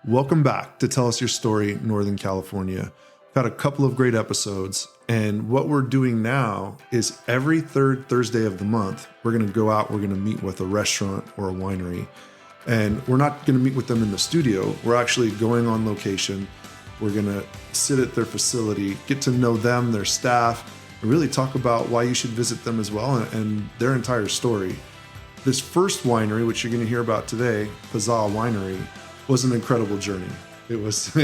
Welcome back to Tell Us Your Story, Northern California. We've had a couple of great episodes, and what we're doing now is every third Thursday of the month, we're going to go out, we're going to meet with a restaurant or a winery, and we're not going to meet with them in the studio. We're actually going on location. We're going to sit at their facility, get to know them, their staff, and really talk about why you should visit them as well and their entire story. This first winery, which you're going to hear about today, PaZa Winery, was an incredible journey. It was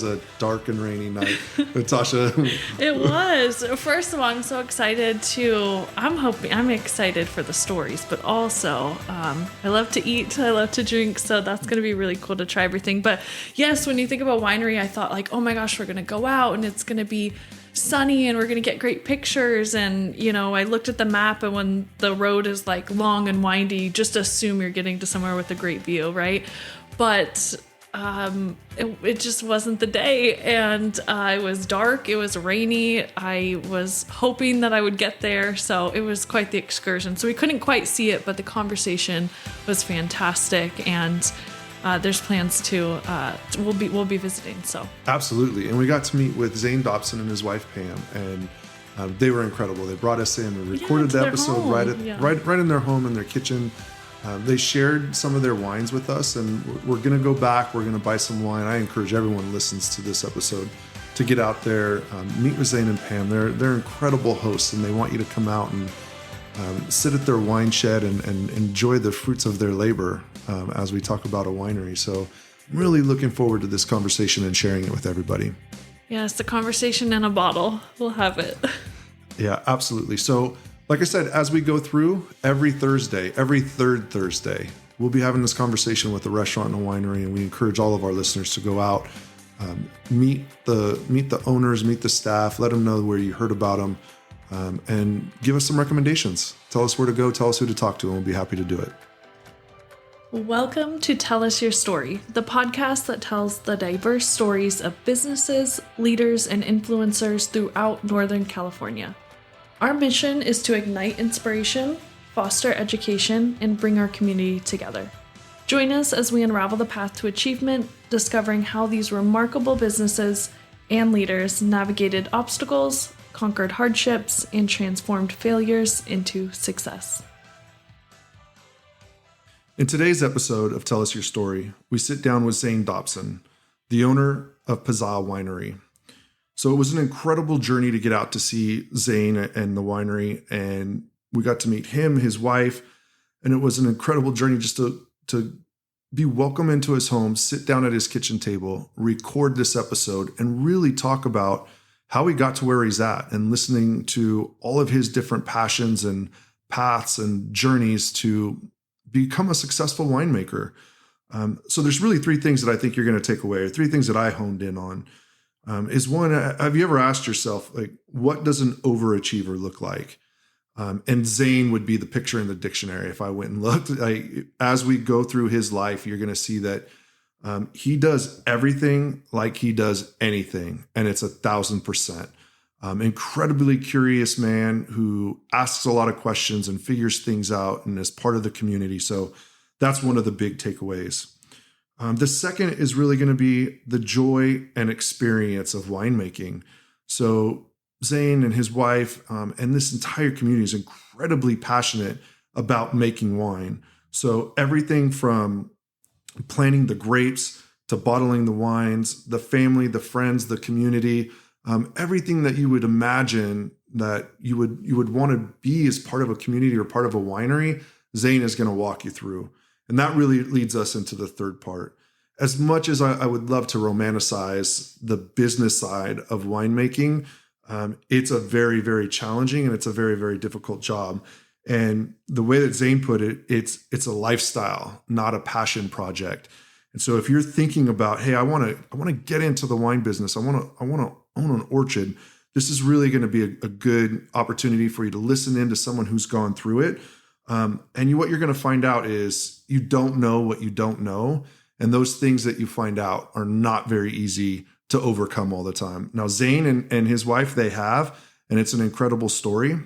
a dark and rainy night. Natasha. It was. First of all, I'm so excited I'm excited for the stories, but also I love to eat, I love to drink, so that's going to be really cool to try everything. But yes, when you think about winery, I thought like, oh my gosh, we're going to go out and it's going to be sunny and we're going to get great pictures. And, I looked at the map, and when the road is like long and windy, you just assume you're getting to somewhere with a great view, right? But it just wasn't the day, and it was dark, it was rainy. I was hoping that I would get there, so it was quite the excursion. So we couldn't quite see it, but the conversation was fantastic, and there's plans to we'll be visiting. So absolutely, and we got to meet with Zane Dobson and his wife Pam, and they were incredible. They brought us in and recorded the episode right in their home, in their kitchen. They shared some of their wines with us, and we're going to go back. We're going to buy some wine. I encourage everyone who listens to this episode to get out there, meet with Zane and Pam. They're incredible hosts, and they want you to come out and sit at their wine shed and enjoy the fruits of their labor as we talk about a winery. So I'm really looking forward to this conversation and sharing it with everybody. Yes, the conversation in a bottle. We'll have it. Yeah, absolutely. So like I said, as we go through every third Thursday, we'll be having this conversation with a restaurant and a winery, and we encourage all of our listeners to go out, meet the owners, meet the staff, let them know where you heard about them, and give us some recommendations. Tell us where to go, tell us who to talk to, and we'll be happy to do it. Welcome to Tell Us Your Story, the podcast that tells the diverse stories of businesses, leaders, and influencers throughout Northern California. Our mission is to ignite inspiration, foster education, and bring our community together. Join us as we unravel the path to achievement, discovering how these remarkable businesses and leaders navigated obstacles, conquered hardships, and transformed failures into success. In today's episode of Tell Us Your Story, we sit down with Zane Dobson, the owner of PaZa Winery. So it was an incredible journey to get out to see Zane and the winery, and we got to meet him, his wife, and it was an incredible journey just to be welcome into his home, sit down at his kitchen table, record this episode, and really talk about how he got to where he's at, and listening to all of his different passions and paths and journeys to become a successful winemaker. So there's really three things that I think you're going to take away, or three things that I honed in on. Is one, have you ever asked yourself, like, what does an overachiever look like? And Zane would be the picture in the dictionary. If I went and looked, as we go through his life, you're going to see that he does everything like he does anything, and it's 1,000%. Incredibly curious man who asks a lot of questions and figures things out and is part of the community. So that's one of the big takeaways. The second is really going to be the joy and experience of winemaking. So Zane and his wife and this entire community is incredibly passionate about making wine. So everything from planting the grapes to bottling the wines, the family, the friends, the community, everything that you would imagine that you would want to be as part of a community or part of a winery, Zane is going to walk you through. And that really leads us into the third part. As much as I would love to romanticize the business side of winemaking, it's a very, very challenging and it's a very, very difficult job. And the way that Zane put it, it's a lifestyle, not a passion project. And so if you're thinking about, hey, I want to get into the wine business, I want to own an orchard, this is really going to be a good opportunity for you to listen in to someone who's gone through it. What you're going to find out is you don't know what you don't know. And those things that you find out are not very easy to overcome all the time. Now, Zane and his wife, they have, and it's an incredible story.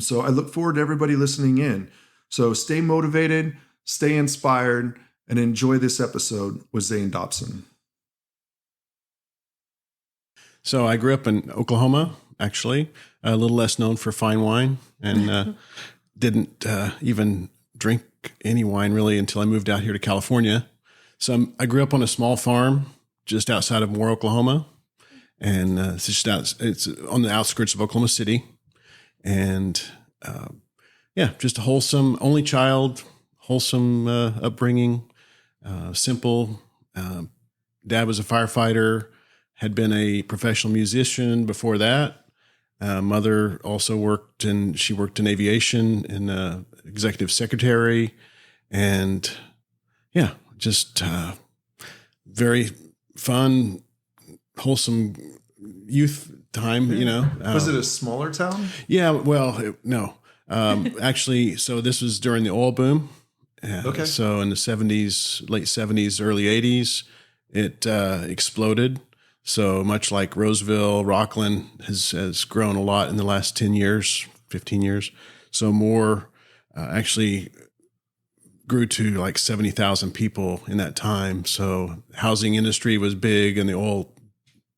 So I look forward to everybody listening in. So stay motivated, stay inspired, and enjoy this episode with Zane Dobson. So I grew up in Oklahoma, actually, a little less known for fine wine, and didn't even drink any wine really until I moved out here to California. So I grew up on a small farm just outside of Moore, Oklahoma, and it's on the outskirts of Oklahoma City. And just a wholesome, only child, wholesome upbringing, simple. Dad was a firefighter, had been a professional musician before that. Mother also worked in aviation and executive secretary, and just very fun, wholesome youth time, Was it a smaller town? Yeah, well, no. Actually, so this was during the oil boom. Okay. So in the 70s, late 70s, early 80s, it exploded. So much like Roseville, Rockland has grown a lot in the last 10 years, 15 years. So Moore actually grew to like 70,000 people in that time. So housing industry was big and the oil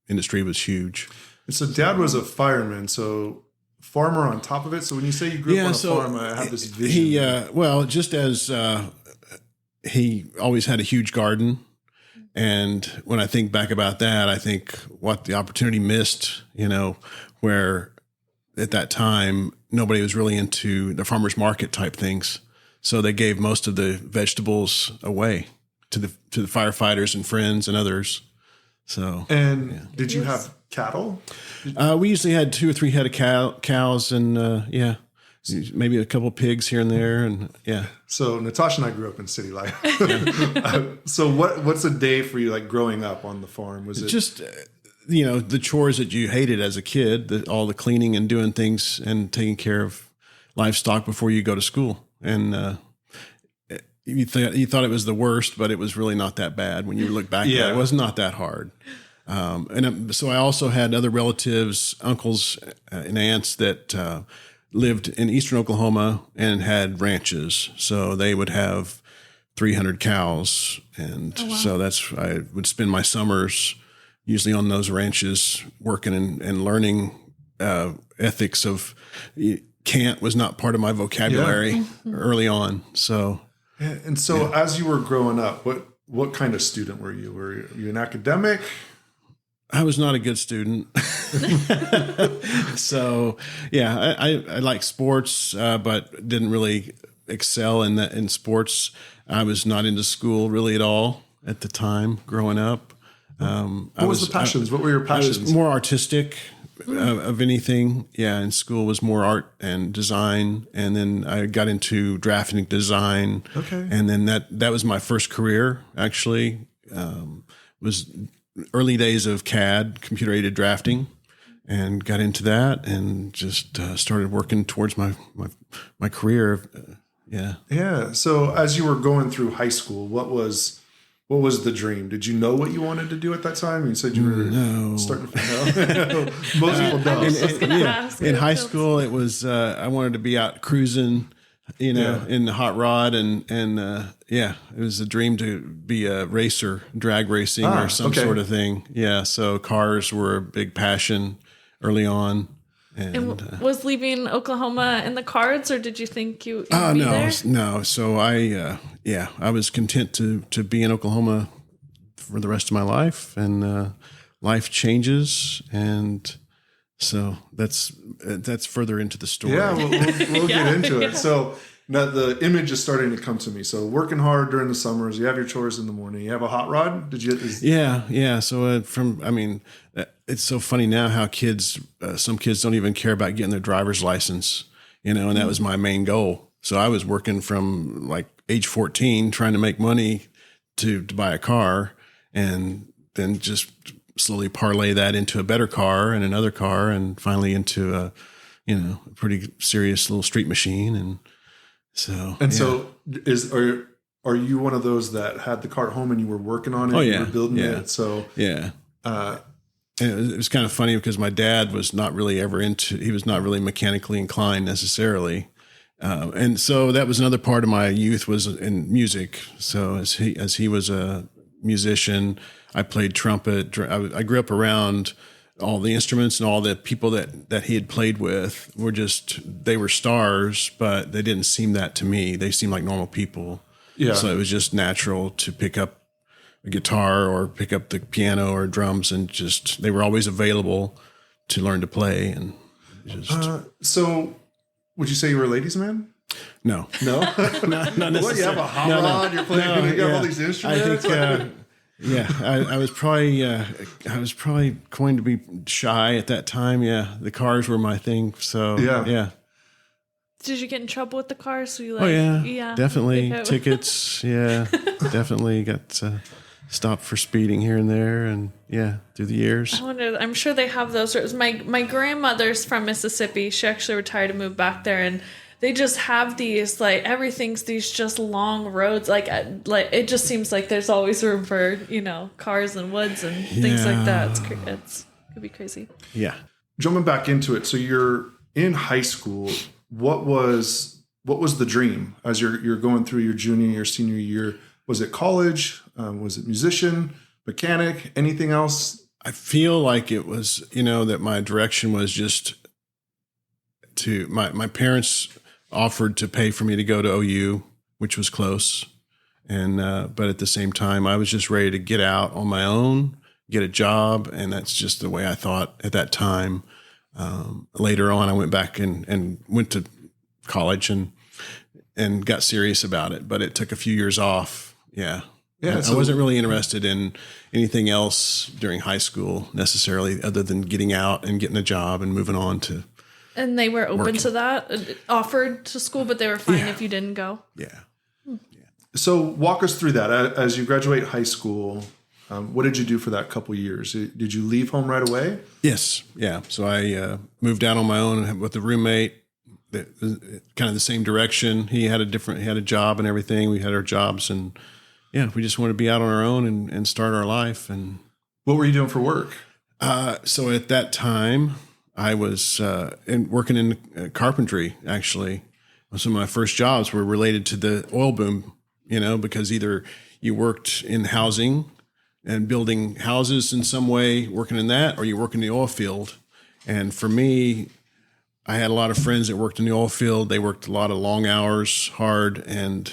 industry was huge. And so Dad was a fireman, so farmer on top of it. So when you say you grew up on a farm, I have this vision. Just as he always had a huge garden. And when I think back about that, I think what the opportunity missed, where at that time, nobody was really into the farmer's market type things. So they gave most of the vegetables away to the firefighters and friends and others. So, did you have cattle? We usually had 2 or 3 head of cows and, maybe a couple pigs here and there. And So Natasha and I grew up in city life. So what's a day for you, like growing up on the farm? Was it just, the chores that you hated as a kid, all the cleaning and doing things and taking care of livestock before you go to school. And, you thought it was the worst, but it was really not that bad. When you look back at it, it was not that hard. So I also had other relatives, uncles and aunts that lived in eastern Oklahoma and had ranches. So they would have 300 cows. And so I would spend my summers usually on those ranches working and learning ethics of can't was not part of my vocabulary early on. So, and so as you were growing up, what kind of student were you? Were you an academic? I was not a good student. So I like sports, but didn't really excel in sports. I was not into school really at all at the time growing up. What was the passions? What were your passions? I was more artistic of anything. Yeah. In school was more art and design. And then I got into graphic design. Okay. And then that was my first career actually, was early days of CAD, computer aided drafting, and got into that and just started working towards my career. Yeah. So as you were going through high school, what was the dream? Did you know what you wanted to do at that time? You said you were starting to most people don't. In high school, it was I wanted to be out cruising, in the hot rod, and it was a dream to be a racer, drag racing or some sort of thing. Yeah, so cars were a big passion early on. And was leaving Oklahoma in the cards, or did you think you'd be there? No. So I was content to be in Oklahoma for the rest of my life, and life changes, and so that's further into the story. Yeah, we'll get into it. So now the image is starting to come to me. So working hard during the summers, you have your chores in the morning. You have a hot rod. Did you? Yeah. So it's so funny now how some kids don't even care about getting their driver's license, and that was my main goal. So I was working from like age 14, trying to make money to buy a car, and then just slowly parlay that into a better car and another car, and finally into a pretty serious little street machine. And so, are you one of those that had the car at home and you were working on it? Oh, yeah. You were building it. So it was kind of funny because my dad was not really he was not really mechanically inclined necessarily. And so that was another part of my youth was in music. So as he was a musician, I played trumpet. I grew up around all the instruments, and all the people that he had played with they were stars, but they didn't seem that to me. They seemed like normal people. Yeah. So it was just natural to pick up a guitar or pick up the piano or drums, and they were always available to learn to play. And so would you say you were a ladies' man? No, not necessarily. What, you have a hot rod, you're playing, you have all these instruments? I think, I was probably going to be shy at that time. Yeah, the cars were my thing. So yeah. Did you get in trouble with the cars? So you yeah, definitely tickets. Yeah, definitely got stopped for speeding here and there, and through the years. I wonder. I'm sure they have those. My grandmother's from Mississippi. She actually retired and moved back there, and they just have these, like, everything's these just long roads. Like it just seems like there's always room for, cars and woods and things like that. It's could be crazy. Yeah. Jumping back into it. So you're in high school. What was the dream as you're going through your junior year, senior year? Was it college? Was it musician, mechanic, anything else? I feel like it was, that my direction was just to my parents offered to pay for me to go to OU, which was close. And, but at the same time, I was just ready to get out on my own, get a job. And that's just the way I thought at that time. Later on, I went back and went to college and got serious about it, but it took a few years off. Yeah. I wasn't really interested in anything else during high school necessarily, other than getting out and getting a job and moving on to. And they were open to that, offered to school, but they were fine if you didn't go. Yeah. So walk us through that. As you graduate high school, what did you do for that couple years? Did you leave home right away? Yes. Yeah. So I moved out on my own with a roommate, kind of the same direction. He had a job and everything. We had our jobs, and we just wanted to be out on our own and start our life. And what were you doing for work? So at that time, I was working in carpentry, actually. Some of my first jobs were related to the oil boom, because either you worked in housing and building houses in some way, working in that, or you work in the oil field. And for me, I had a lot of friends that worked in the oil field. They worked a lot of long hours, hard, and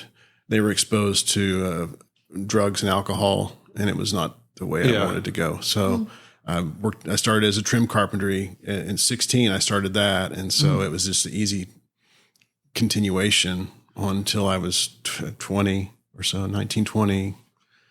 they were exposed to drugs and alcohol, and it was not the way I wanted to go. So I started as a trim carpentry in 16. I started that. And so it was just an easy continuation until I was 20 or so, 19, 20.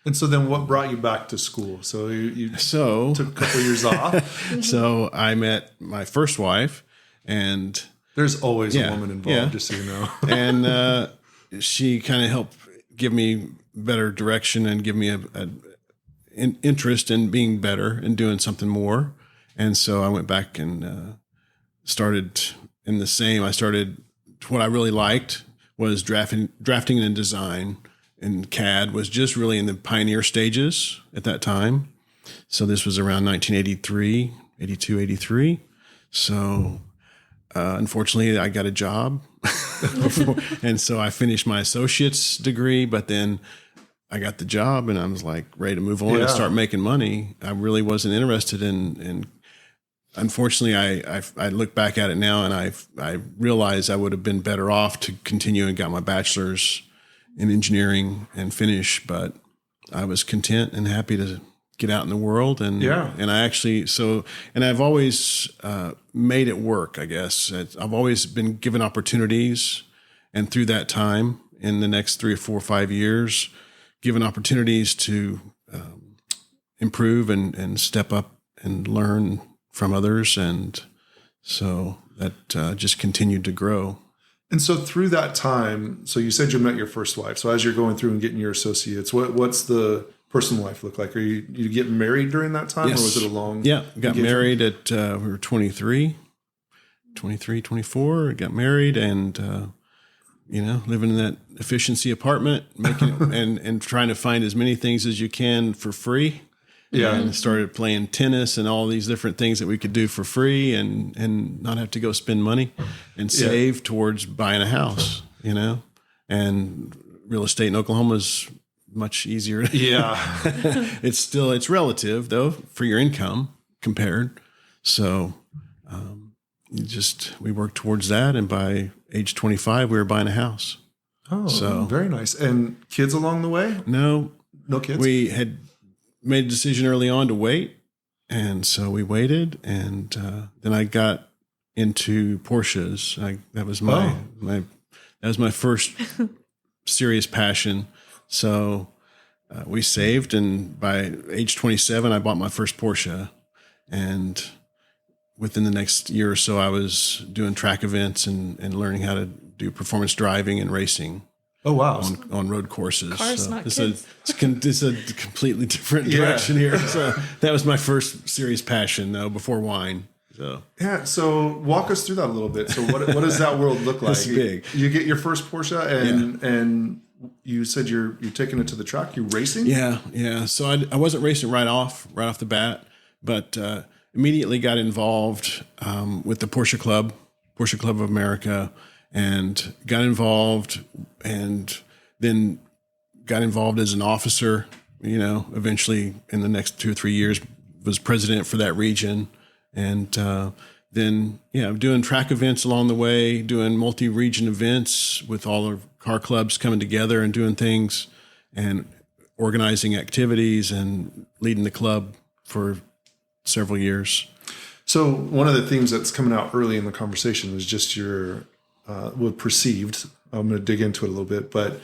And so then what brought you back to school? So you took a couple of years off. So I met my first wife, and there's always a woman involved, just so you know. And she kind of helped give me better direction and give me an interest in being better and doing something more. And so I went back and started in the same. I started, what I really liked was drafting and design, and CAD was just really in the pioneer stages at that time. So this was around 1983, 82, 83. So unfortunately, I got a job. And so I finished my associate's degree, but then I got the job and I was like ready to move on and start making money. I really wasn't interested in unfortunately, I look back at it now and I realize I would have been better off to continue and got my bachelor's in engineering and finish, but I was content and happy to get out in the world. And I actually, and I've always made it work, I guess. I've always been given opportunities, and through that time, in the next 3 or 4 or 5 years, given opportunities to improve and step up and learn from others. And so that just continued to grow. And so through that time, so you said you met your first wife. So as you're going through and getting your associates, what's the personal life look like? Are you getting married during that time, or was it a long? Yeah, got married at we were 23, 24. Got married and living in that efficiency apartment, making and trying to find as many things as you can for free. Yeah. And started playing tennis and all these different things that we could do for free and not have to go spend money and save towards buying a house, and real estate in Oklahoma is much easier. Yeah. It's relative though for your income compared. So, we worked towards that. And by age 25, we were buying a house. Oh, so very nice. And kids along the way? No kids. We had made a decision early on to wait. And so we waited. And, then I got into Porsches. That was my first serious passion. So, we saved, and by age 27, I bought my first Porsche. And within the next year or so, I was doing track events and learning how to do performance driving and racing. Oh, wow. On road courses. Cars, so not it's kids. It's a completely different direction here. So that was my first serious passion, though, before wine. So yeah. So walk us through that a little bit. So what does that world look like? It's big. You get your first Porsche, and you said you're taking it to the track. You racing? Yeah. So I wasn't racing right off the bat, but immediately got involved with the Porsche Club of America, and got involved, and then got involved as an officer. Eventually in the next 2 or 3 years was president for that region, and then doing track events along the way, doing multi-region events with all the car clubs coming together and doing things and organizing activities and leading the club for several years. So one of the themes that's coming out early in the conversation was just your perceived. I'm going to dig into it a little bit, but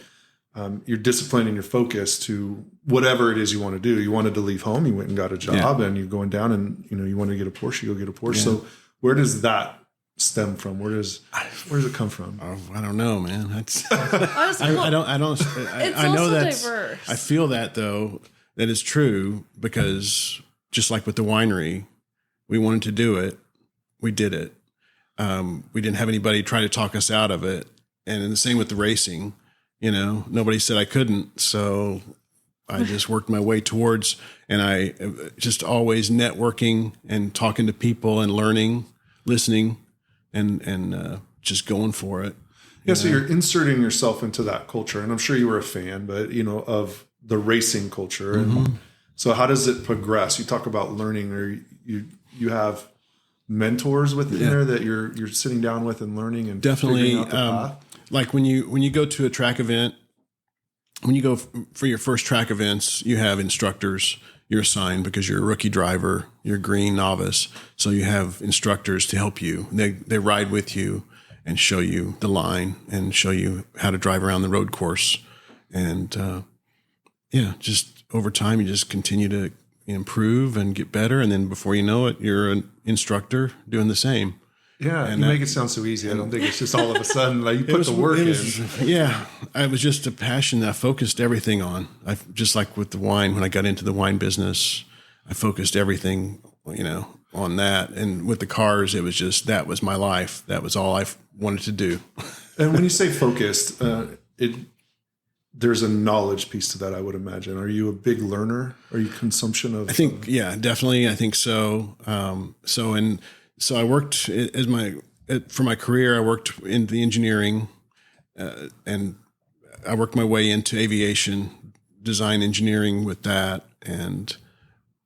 your discipline and your focus to whatever it is you want to do. You wanted to leave home, you went and got a job, and you're going down, and you want to get a Porsche, you go get a Porsche. Yeah. So where does that stem from? Where does it come from? I don't know, man. That's I know that's diverse. I feel that though, that is true, because just like with the winery, we wanted to do it. We did it. We didn't have anybody try to talk us out of it. And the same with the racing, nobody said I couldn't. So I just worked my way towards, and I just always networking and talking to people and learning, listening, and just going for it. Yeah. So you're inserting yourself into that culture, and I'm sure you were a fan, but of the racing culture. And so how does it progress? You talk about learning, or you have mentors within there that you're sitting down with and learning and definitely figuring out the path? Like when you go to a track event, when you go for your first track events, you have instructors you're assigned because you're a rookie driver, you're a green novice. So you have instructors to help you. They ride with you and show you the line and show you how to drive around the road course. And just over time, you just continue to improve and get better. And then before you know it, you're an instructor doing the same. Yeah, and you make it sound so easy. I don't think it's just all of a sudden like you put the work in. Yeah, it was just a passion that I focused everything on. Just like with the wine, when I got into the wine business, I focused everything, on that. And with the cars, it was just, that was my life. That was all I wanted to do. And when you say focused, there's a knowledge piece to that, I would imagine. Are you a big learner? Are you consumption of? I think, definitely. I think so. So I worked for my career. I worked in the engineering, and I worked my way into aviation design engineering with that, and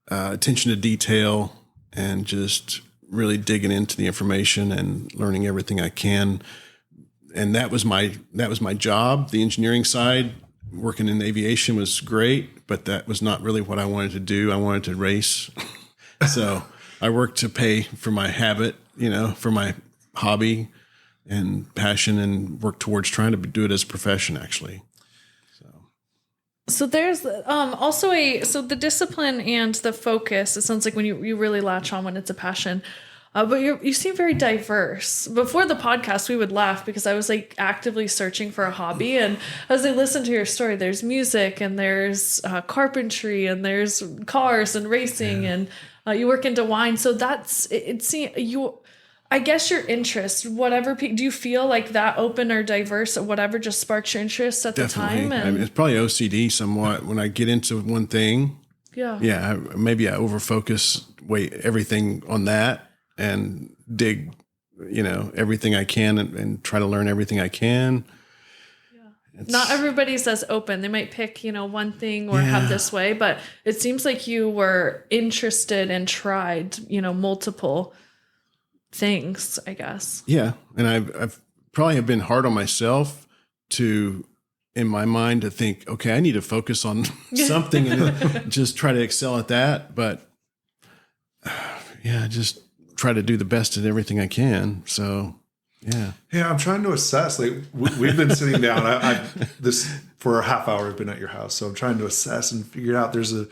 attention to detail, and just really digging into the information and learning everything I can. And that was my job. The engineering side, working in aviation, was great, but that was not really what I wanted to do. I wanted to race. So I worked to pay for my habit, for my hobby and passion, and worked towards trying to do it as a profession, actually. So there's also so the discipline and the focus, it sounds like when you really latch on when it's a passion. But you seem very diverse. Before the podcast, we would laugh because I was like actively searching for a hobby. And as I listened to your story, there's music, and there's carpentry, and there's cars and racing, and you work into wine. So I guess your interest, whatever, do you feel like that open or diverse or whatever just sparks your interest at Definitely. the time? It's probably OCD somewhat. When I get into one thing, Yeah. Maybe I overfocus everything on that and dig, everything I can and try to learn everything I can. Not everybody's as open. They might pick, one thing or have this way, but it seems like you were interested and tried, multiple things, I guess. Yeah. And I've probably have been hard on myself in my mind to think, okay, I need to focus on something and just try to excel at that. But just try to do the best at everything I can. So, yeah. Yeah, I'm trying to assess. Like we've been sitting down. This for a half hour. I've been at your house, so I'm trying to assess and figure out. There's a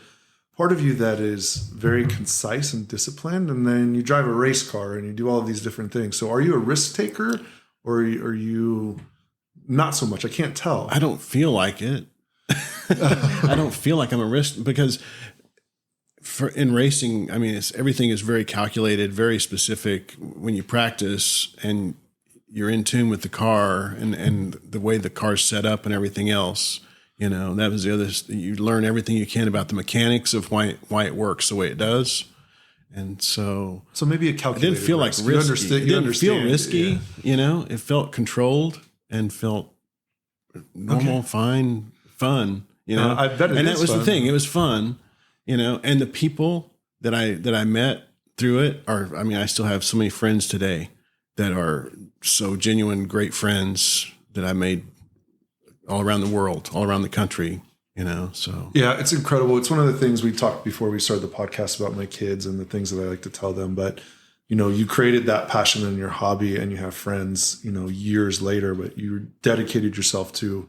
part of you that is very concise and disciplined, and then you drive a race car and you do all of these different things. So, are you a risk taker, or are you not so much? I can't tell. I don't feel like it. I don't feel like I'm a risk because in racing, I mean, everything is very calculated, very specific. When you practice and you're in tune with the car and the way the car's set up and everything else, that was the other. You learn everything you can about the mechanics of why it works the way it does. And so maybe a calculated. It didn't feel like risky. It didn't feel risky. Yeah. It felt controlled and felt normal, fine, fun. I bet it and is that was fun. the thing. It was fun. And the people that I met through it I still have so many friends today that are so genuine, great friends that I made all around the world, all around the country, so. Yeah, it's incredible. It's one of the things we talked before we started the podcast about my kids and the things that I like to tell them. But, you created that passion in your hobby and you have friends, years later, but you dedicated yourself to,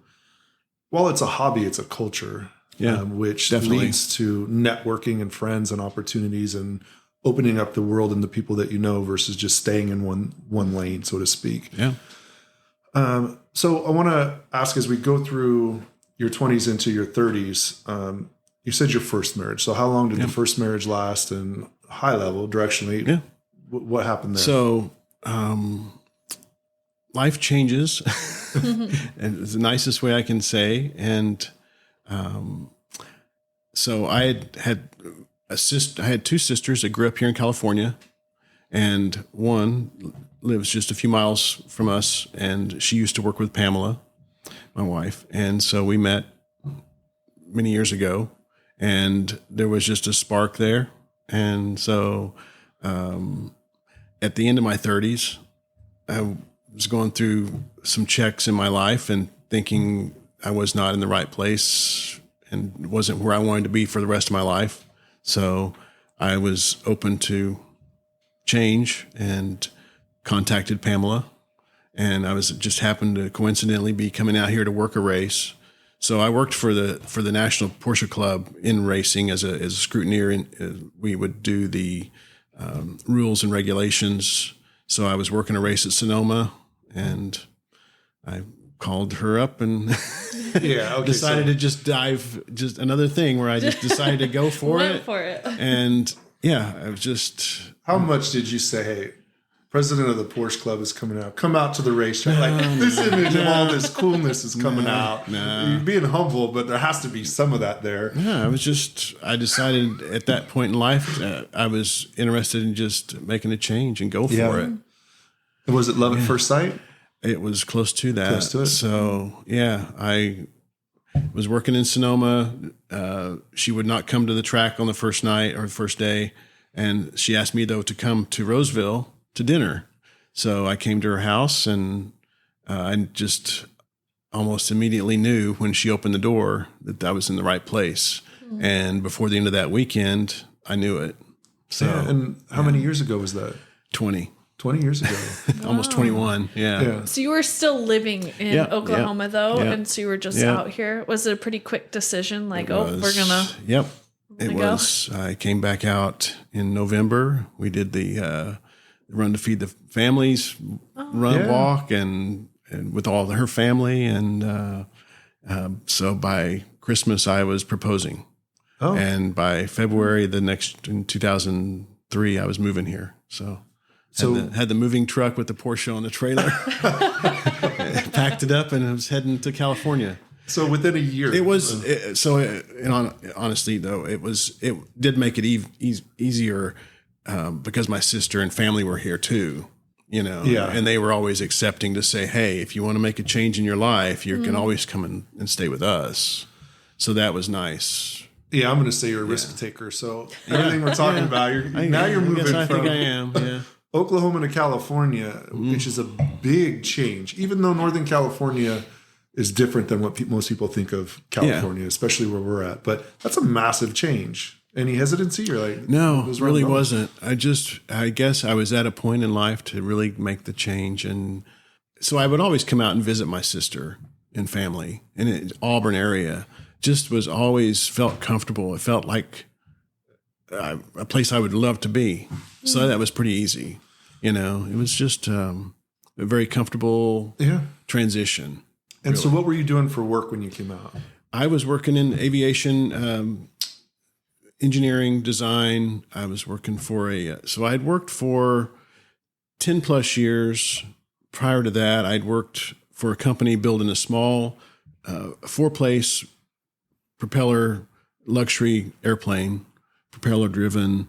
while it's a hobby, it's a culture. Yeah, which definitely leads to networking and friends and opportunities and opening up the world and the people that you know versus just staying in one lane, so to speak. Yeah. So I want to ask, as we go through your 20s into your 30s, you said your first marriage. So how long did the first marriage last, and high level, directionally? Yeah. What happened there? So life changes, and it's the nicest way I can say. And so I had I had two sisters that grew up here in California, and one lives just a few miles from us, and she used to work with Pamela, my wife. And so we met many years ago, and there was just a spark there. And so at the end of my 30s, I was going through some checks in my life and thinking I was not in the right place and wasn't where I wanted to be for the rest of my life. So I was open to change and contacted Pamela, and I was just happened to coincidentally be coming out here to work a race. So I worked for the National Porsche Club in racing as a scrutineer, and we would do the rules and regulations. So I was working a race at Sonoma, and I called her up and decided to just dive, just another thing where I just decided to go for it. For it. And I was just. How much did you say, hey, president of the Porsche Club is coming out. Come out to the racetrack. Like this image of all this coolness is coming out. You're being humble, but there has to be some of that there. Yeah, I decided at that point in life, I was interested in just making a change and go for it. And was it love at first sight? It was close to that. Close to it. So I was working in Sonoma. She would not come to the track on the first night or the first day. And she asked me though to come to Roseville to dinner. So I came to her house, and I just almost immediately knew when she opened the door that I was in the right place. Mm-hmm. And before the end of that weekend, I knew it. So, and how many years ago was that? 20 years ago. Almost 21. Yeah. So you were still living in Oklahoma though. And so you were just out here. Was it a pretty quick decision? Like, we're going to. Yep. It was. I came back out in November. We did the run to feed the families, walk, and with all her family. And so by Christmas, I was proposing. Oh. And by February in 2003, I was moving here. So had the moving truck with the Porsche on the trailer, packed it up, and I was heading to California. So within a year, It was honestly though, it did make it easier because my sister and family were here too, Yeah. and they were always accepting to say, hey, if you want to make a change in your life, you can always come and stay with us. So that was nice. Yeah, I'm going to say you're a risk taker. So everything we're talking about, you're moving I from think I am. Yeah. Oklahoma to California, which is a big change, even though Northern California is different than what most people think of California, especially where we're at. But that's a massive change. Any hesitancy? You're like, no, it really wasn't. I guess I was at a point in life to really make the change. And so I would always come out and visit my sister and family in the Auburn area. Just was always felt comfortable. It felt like a place I would love to be. So that was pretty easy. It was just a very comfortable transition. And so what were you doing for work when you came out? I was working in aviation, engineering, design. I was working for so I'd worked for 10 plus years. Prior to that, I'd worked for a company building a small 4-place propeller luxury airplane, propeller driven.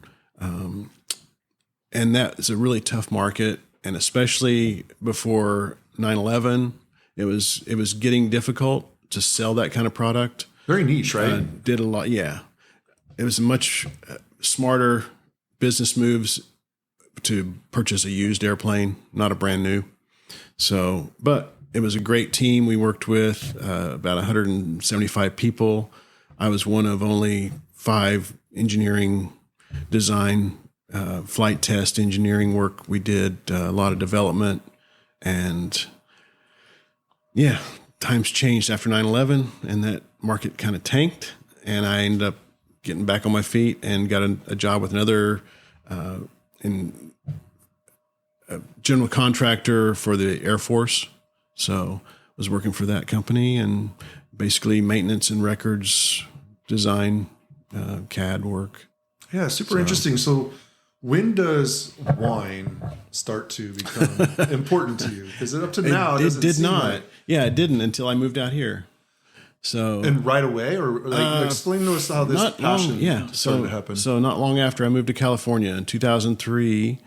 And that is a really tough market. And especially before 9/11, it was getting difficult to sell that kind of product. Very niche, right? Did a lot. Yeah. It was much smarter business moves to purchase a used airplane, not a brand new. So, but it was a great team we worked with, about 175 people. I was one of only 5 engineering, design, flight test engineering work. We did a lot of development, and times changed after 9/11, and that market kind of tanked, and I ended up getting back on my feet and got a job with another in a general contractor for the Air Force. So I was working for that company and basically maintenance and records, design, CAD work. Yeah, super interesting. So when does wine start to become important to you? Because up to now, it did not. Like... Yeah, it didn't until I moved out here. So and right away, or explain to us how this passion started to happen. So not long after I moved to California in 2003.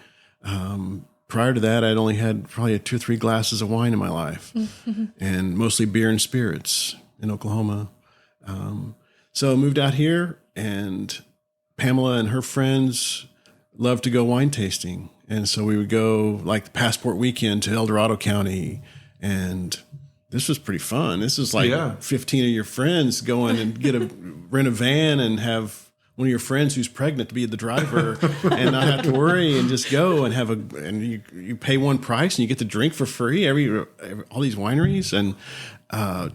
Prior to that, I'd only had probably 2 or 3 glasses of wine in my life, and mostly beer and spirits in Oklahoma. So I moved out here, and Pamela and her friends loved to go wine tasting. And so we would go like the Passport Weekend to El Dorado County, and this was pretty fun. This is like 15 of your friends going and rent a van and have one of your friends who's pregnant to be the driver and not have to worry, and just go and you pay one price and you get to drink for free all these wineries. And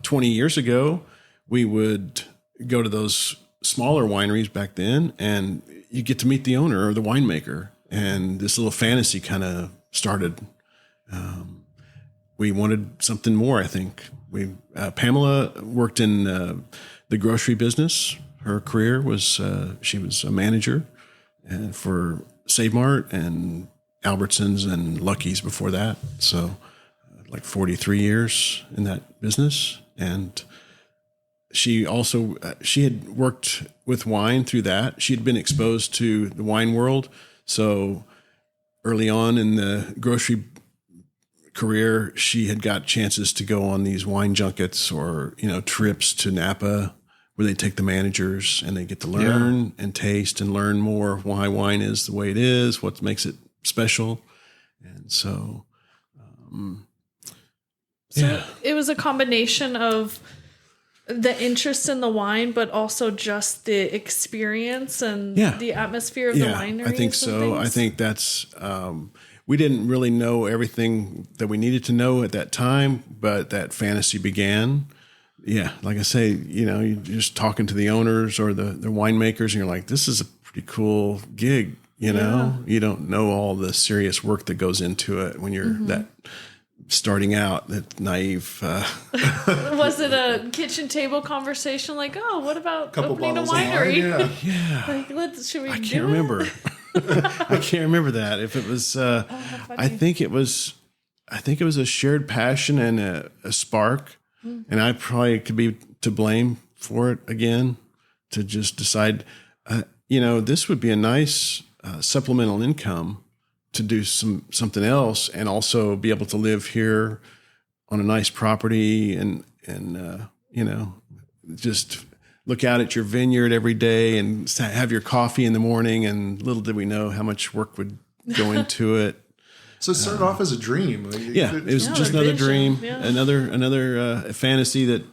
20 years ago, we would go to those smaller wineries back then, and you get to meet the owner or the winemaker, and this little fantasy kind of started. We wanted something more, I think. Pamela worked in the grocery business. Her career was, she was a manager for Save Mart and Albertsons and Lucky's before that. So like 43 years in that business. And she also, she had worked with wine through that. She had been exposed to the wine world. So early on in the grocery career, she had got chances to go on these wine junkets or, trips to Napa, where they take the managers and they get to learn and taste and learn more why wine is the way it is, what makes it special. And so, it was a combination of the interest in the wine, but also just the experience and the atmosphere of the wineries. I think so. I think that's, we didn't really know everything that we needed to know at that time, but that fantasy began. Yeah, like I say, you're just talking to the owners or the winemakers, and you're like, this is a pretty cool gig, You don't know all the serious work that goes into it when you're that starting out, that naive. Was it a kitchen table conversation like, oh, what about opening a winery? Yeah. Should we I can't remember. I can't remember that. If it was, I think it was a shared passion and a spark And I probably could be to blame for it again, to just decide, this would be a nice supplemental income to do something else and also be able to live here on a nice property and just look out at your vineyard every day and have your coffee in the morning. And little did we know how much work would go into it. So it started off as a dream. It was just another dream, another fantasy that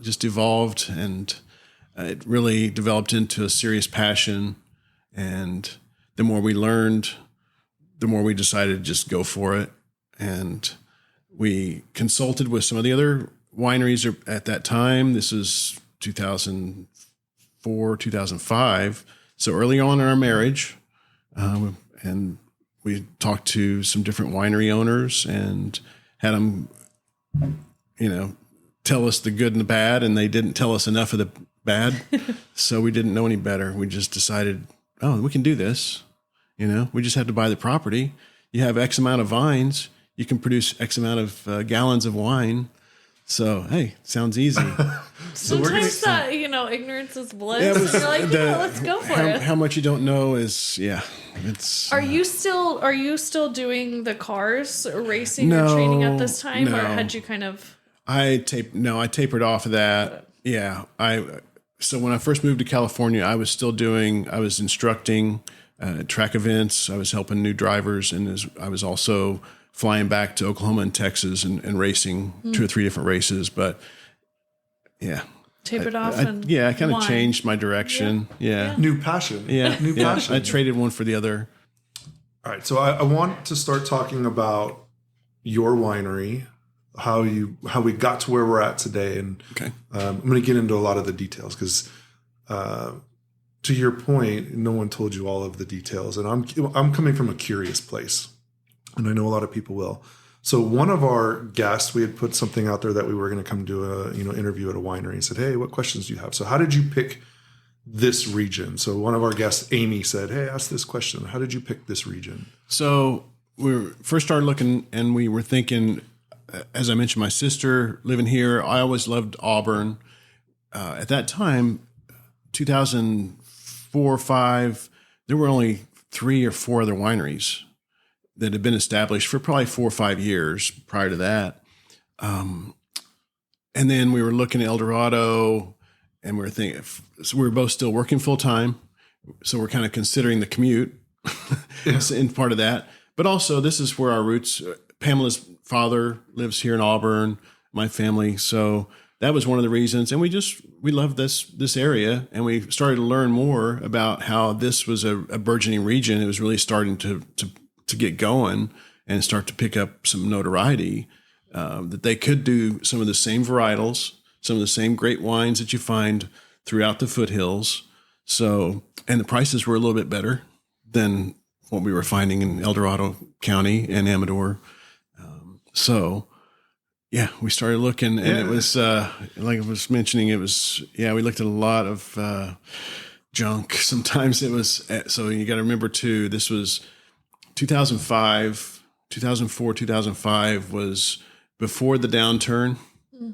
just evolved, and it really developed into a serious passion. And the more we learned, the more we decided to just go for it. And we consulted with some of the other wineries at that time. This is 2004, 2005. So early on in our marriage, and we talked to some different winery owners and had them, tell us the good and the bad, and they didn't tell us enough of the bad. So we didn't know any better. We just decided, we can do this. We just have to buy the property. You have X amount of vines. You can produce X amount of gallons of wine. So, hey, sounds easy. Sometimes that, ignorance is bliss. And you're like, let's go for it. How much you don't know is, it's. Are you still doing the cars racing or training at this time? No. Or had you kind of. I tapered off of that. Yeah. So when I first moved to California, I was instructing track events. I was helping new drivers, and I was also flying back to Oklahoma and Texas and racing 2 or 3 different races. But yeah. Tapered off. I kind of changed my direction. Yeah. New passion. Yeah. New passion. I traded one for the other. All right. So I want to start talking about your winery, how we got to where we're at today. And okay. I'm going to get into a lot of the details because, to your point, no one told you all of the details. And I'm coming from a curious place. And I know a lot of people will. So one of our guests, we had put something out there that we were going to come do a interview at a winery. He said, "Hey, what questions do you have?" So how did you pick this region? So one of our guests, Amy, said, "Hey, ask this question. How did you pick this region?" So we first started looking, and we were thinking, as I mentioned, my sister living here. I always loved Auburn. At that time, 2004, 2005, there were only 3 or 4 other wineries that had been established for probably 4 or 5 years prior to that. And then we were looking at El Dorado, and we were thinking, so we were both still working full time. So we're kind of considering the commute in part of that. But also, this is where our roots, Pamela's father lives here in Auburn, my family. So that was one of the reasons. And we loved this area, and we started to learn more about how this was a burgeoning region. It was really starting to get going and start to pick up some notoriety, that they could do some of the same varietals, some of the same great wines that you find throughout the foothills. So, and the prices were a little bit better than what we were finding in El Dorado County and Amador. We started looking, and it was, like I was mentioning, we looked at a lot of junk. Sometimes it was, so you got to remember too, this was 2005, 2004, 2005 was before the downturn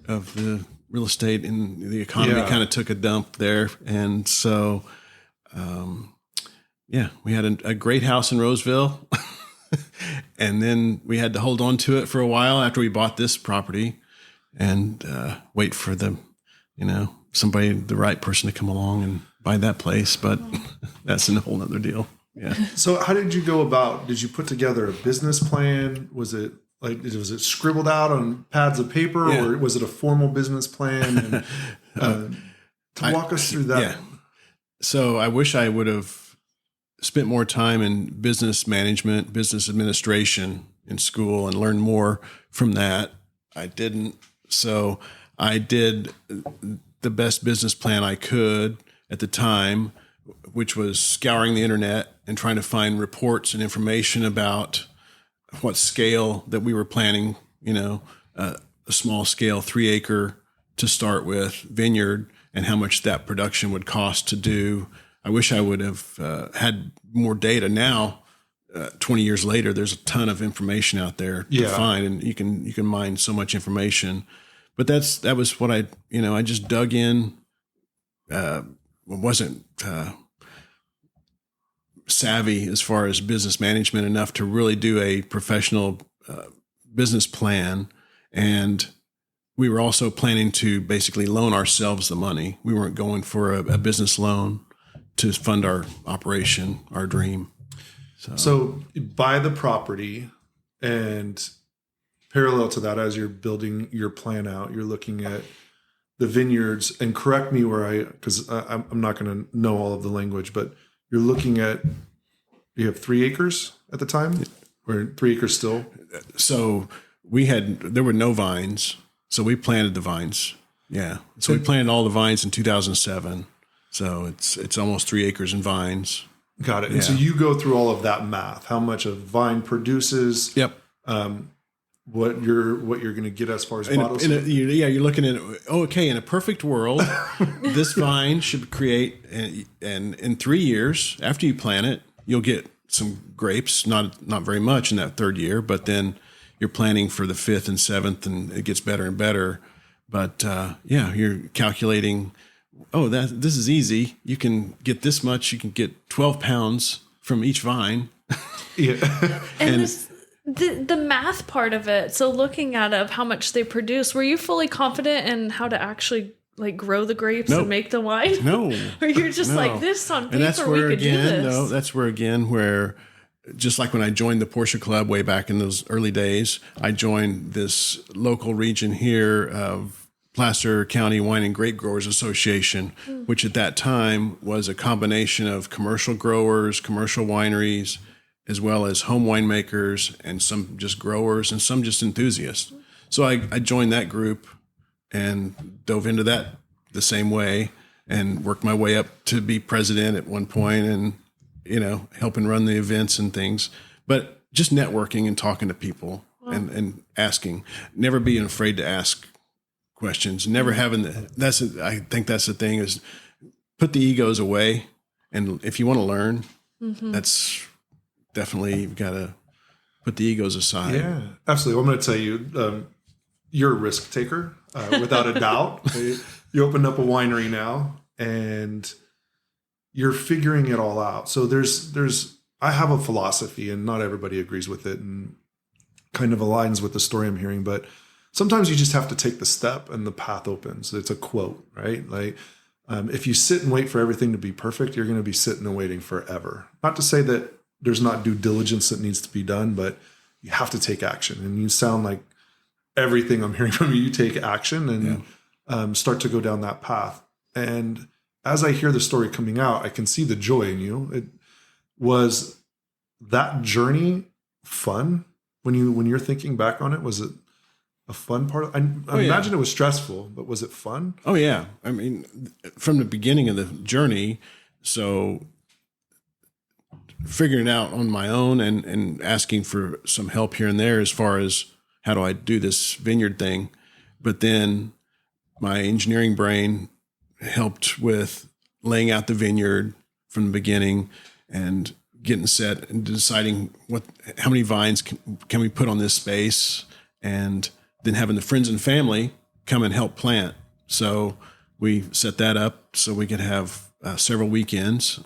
of the real estate, and the economy kind of took a dump there. And so, we had a great house in Roseville. And then we had to hold on to it for a while after we bought this property and wait for the right person to come along and buy that place. But that's a whole nother deal. Yeah. So how did you go about, did you put together a business plan? Was it scribbled out on pads of paper, or was it a formal business plan? And, walk us through that. Yeah. So I wish I would have spent more time in business management, business administration in school and learned more from that. I didn't. So I did the best business plan I could at the time, which was scouring the internet and trying to find reports and information about what scale that we were planning, a small scale 3-acre to start with vineyard, and how much that production would cost to do. I wish I would have had more data. Now, 20 years later, there's a ton of information out there to find, and you can mine so much information. but that was what I just dug in. Wasn't savvy as far as business management enough to really do a professional business plan. And we were also planning to basically loan ourselves the money. We weren't going for a business loan to fund our operation, our dream. So buy the property, and parallel to that, as you're building your plan out, you're looking at the vineyards, and correct me because I'm not going to know all of the language, but you're looking at, you have 3 acres at the time, or 3 acres still? So there were no vines. So we planted the vines. Yeah. So we planted all the vines in 2007. So it's almost 3 acres in vines. Got it. And so you go through all of that math, how much a vine produces. Yep. What you're going to get as far as bottles. You're looking at, okay, in a perfect world, this vine should create, and in 3 years after you plant it, you'll get some grapes, not very much in that 3rd year, but then you're planning for the 5th and 7th, and it gets better and better. But you're calculating, this is easy. You can get this much. You can get 12 pounds from each vine. Yeah. and the math part of it. So looking at of how much they produce, were you fully confident in how to actually like grow the grapes and make the wine? No. Or you're just like, this on paper, and that's where, we could do this. No, that's where just like when I joined the Porsche Club way back in those early days, I joined this local region here of Placer County Wine and Grape Growers Association, which at that time was a combination of commercial growers, commercial wineries, as well as home winemakers, and some just growers and some just enthusiasts. So I joined that group and dove into that the same way and worked my way up to be president at one point and, helping run the events and things. But just networking and talking to people and asking, never being afraid to ask questions, never having I think that's the thing, is put the egos away. And if you want to learn, that's definitely, you've got to put the egos aside. Yeah, absolutely. Well, I'm going to tell you, you're a risk taker, without a doubt. You opened up a winery now, and you're figuring it all out. So I have a philosophy, and not everybody agrees with it and kind of aligns with the story I'm hearing, but sometimes you just have to take the step and the path opens. It's a quote, right? Like, if you sit and wait for everything to be perfect, you're going to be sitting and waiting forever. Not to say that there's not due diligence that needs to be done, but you have to take action. And you sound like everything I'm hearing from you take action and start to go down that path. And as I hear the story coming out, I can see the joy in you. Was that journey fun when you're thinking back on it? Was it a fun part? I imagine it was stressful, but was it fun? Oh yeah. I mean, from the beginning of the journey, so figuring it out on my own and asking for some help here and there as far as how do I do this vineyard thing. But then my engineering brain helped with laying out the vineyard from the beginning and getting set and deciding how many vines can we put on this space, and then having the friends and family come and help plant. So we set that up so we could have several weekends.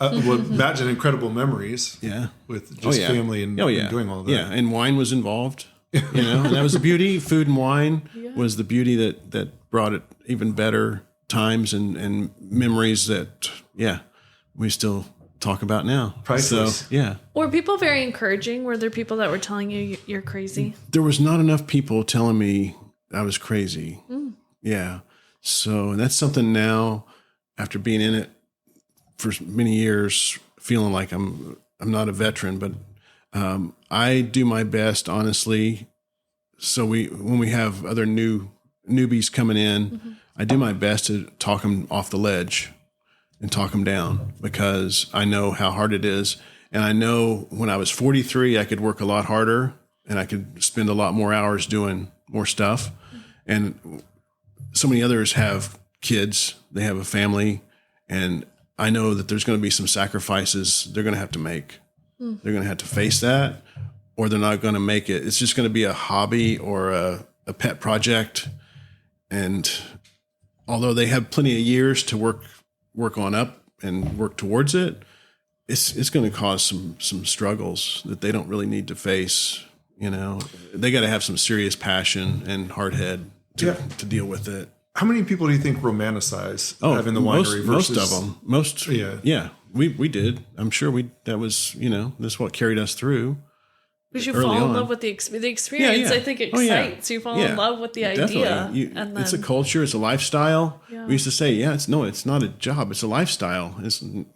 Well, imagine incredible memories. Yeah. With just family and doing all of that. Yeah. And wine was involved, and that was the beauty. Food and wine was the beauty that brought it even better times and memories that, we still talk about now. Priceless. So, yeah. Were people very encouraging? Were there people that were telling you you're crazy? There was not enough people telling me I was crazy. Yeah. So that's something now, after being in it for many years, feeling like I'm not a veteran, but I do my best, honestly. So when we have other newbies coming in, I do my best to talk them off the ledge and talk them down, because I know how hard it is. And I know when I was 43, I could work a lot harder and I could spend a lot more hours doing more stuff. And so many others have kids, they have a family, and I know that there's going to be some sacrifices they're going to have to make. They're going to have to face that, or they're not going to make it. It's just going to be a hobby or a pet project. And although they have plenty of years to work on up and work towards it, it's going to cause some struggles that they don't really need to face. You know, they got to have some serious passion and hard head to deal with it. How many people do you think romanticize having the winery most versus of them? Yeah. We did. I'm sure that's what carried us through. Because you fall in love with the experience. I think excites. You fall in love with the idea. And then, it's a culture. It's a lifestyle. Yeah. We used to say, it's not a job. It's a lifestyle.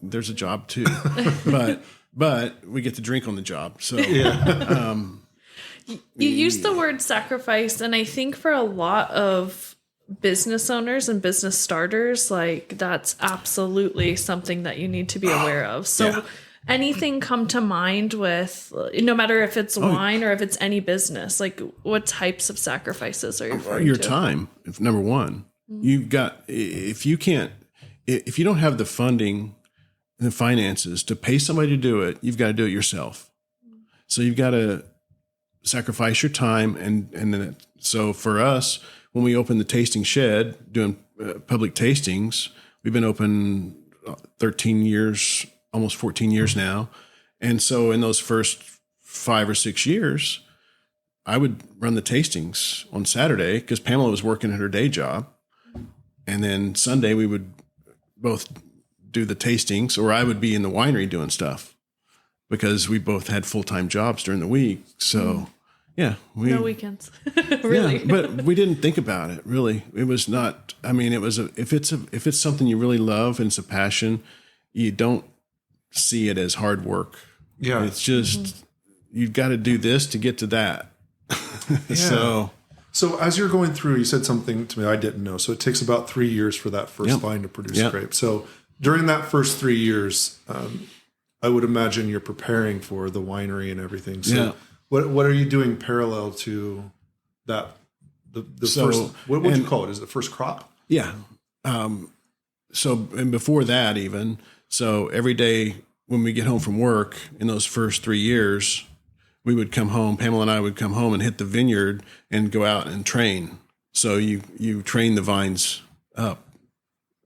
There's a job too, but we get to drink on the job. So you use the word sacrifice, and I think for a lot of business owners and business starters, like that's absolutely something that you need to be aware of. So anything come to mind with, no matter if it's wine or if it's any business, like what types of sacrifices are you referring your to? time, if number one. You've got, if you don't have the funding and the finances to pay somebody to do it, you've got to do it yourself. So you've got to sacrifice your time. And then, so for us, when we opened the tasting shed, doing public tastings, we've been open 13 years, almost 14 years now. And so in those first 5 or 6 years, I would run the tastings on Saturday because Pamela was working at her day job. And then Sunday we would both do the tastings, or I would be in the winery doing stuff because we both had full-time jobs during the week. So no weekends. Really. Yeah, but we didn't think about it really. It was not, it was if it's something you really love and it's a passion, you don't see it as hard work. Yeah. It's just, you've got to do this to get to that. So as you're going through, you said something to me I didn't know. So it takes about 3 years for that first vine to produce grape. So during that first 3 years, I would imagine you're preparing for the winery and everything. So what are you doing parallel to that? The first, what would you call it? Is it the first crop? Yeah. And before that even, so every day when we get home from work in those first 3 years, we would come home, Pamela and I would come home and hit the vineyard and go out and train. So you train the vines up.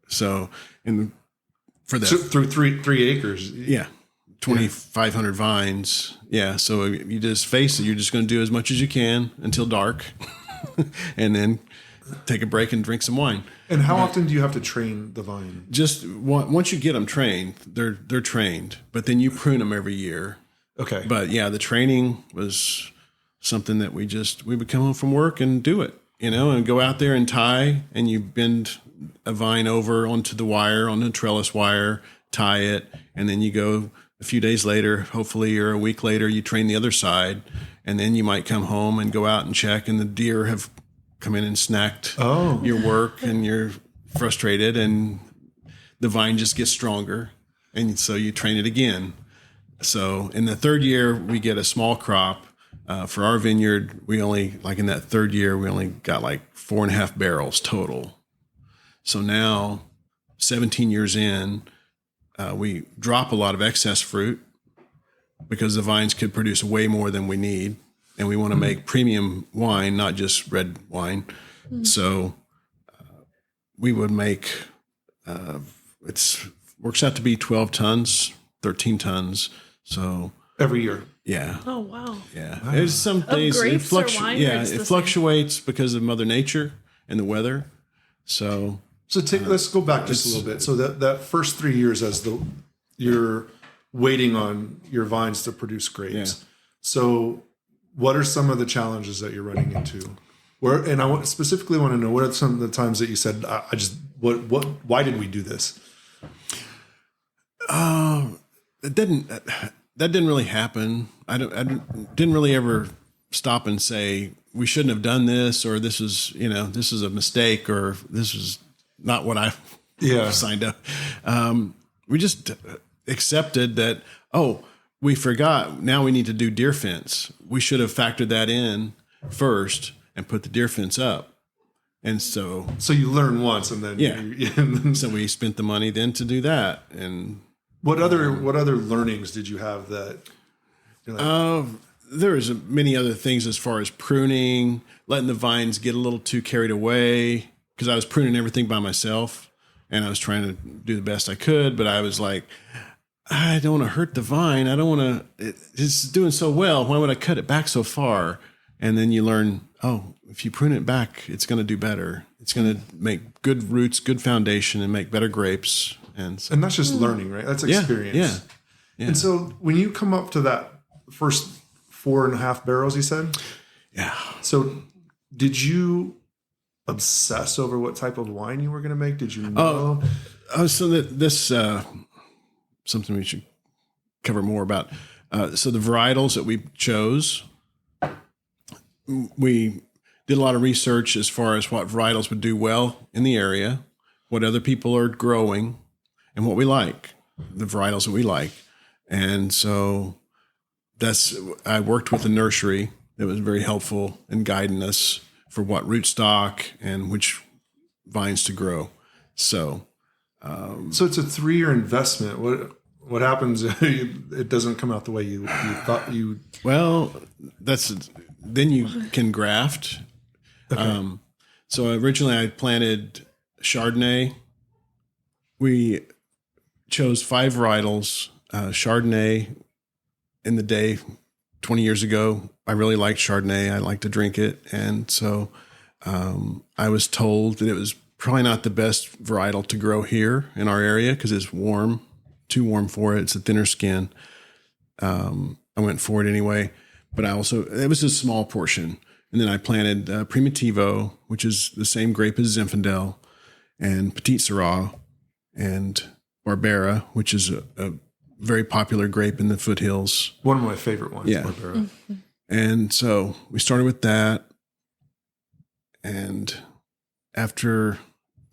So, for that. So through three acres. Yeah. 2,500 vines. Yeah. So you just face it. You're just going to do as much as you can until dark and then take a break and drink some wine. And how often do you have to train the vine? Just once you get them trained, they're trained, but then you prune them every year. Okay. But the training was something that we would come home from work and do it, and go out there and tie, and you bend a vine over onto the wire, on the trellis wire, tie it, and then you go a few days later, hopefully, or a week later, you train the other side, and then you might come home and go out and check, and the deer have come in and snacked your work, and you're frustrated, and the vine just gets stronger, and so you train it again. So in the third year, we get a small crop. For our vineyard, in that third year, we only got 4.5 barrels total. So now, 17 years in, we drop a lot of excess fruit because the vines could produce way more than we need. And we want to make premium wine, not just red wine. So we would make, works out to be 12 tons, 13 tons. So every year. Yeah. Oh, wow. Yeah. There's some days it fluctuates because of Mother Nature and the weather. So let's go back just a little bit. So that first 3 years as you're waiting on your vines to produce grapes. Yeah. So what are some of the challenges that you're running into? Specifically want to know, what are some of the times that you said, why did we do this? That didn't really happen. I didn't really ever stop and say we shouldn't have done this, or this is a mistake, or this was not what I signed up. We just accepted that. We forgot. Now we need to do deer fence. We should have factored that in first and put the deer fence up. And so you learn once, and then so we spent the money then to do that. And what other learnings did you have that? There was many other things as far as pruning, letting the vines get a little too carried away. because I was pruning everything by myself and I was trying to do the best I could, but I was like, I don't want to hurt the vine. I don't want to, it's doing so well. Why would I cut it back so far? And then you learn, oh, if you prune it back, it's going to do better. It's going to make good roots, good foundation, and make better grapes. And that's just learning, right? That's experience. Yeah. And so when you come up to that first 4.5 barrels, you said? Yeah. So did you obsess over what type of wine you were going to make? Did you know? So this something we should cover more about. So the varietals that we chose, we did a lot of research as far as what varietals would do well in the area, what other people are growing, and what we like, the varietals that we like. And so I worked with a nursery that was very helpful in guiding us for what rootstock and which vines to grow. So it's a 3-year investment. What happens if it doesn't come out the way you thought you? Well, then you can graft. Okay. So originally I planted Chardonnay. We chose 5 varietals. Chardonnay in the day 20 years ago, I really liked Chardonnay. I like to drink it. And so I was told that it was probably not the best varietal to grow here in our area because it's warm, too warm for it. It's a thinner skin. I went for it anyway, but it was a small portion. And then I planted Primitivo, which is the same grape as Zinfandel, and Petit Syrah, and Barbera, which is a very popular grape in the foothills. One of my favorite ones, yeah. Barbera. Mm-hmm. And so we started with that. And after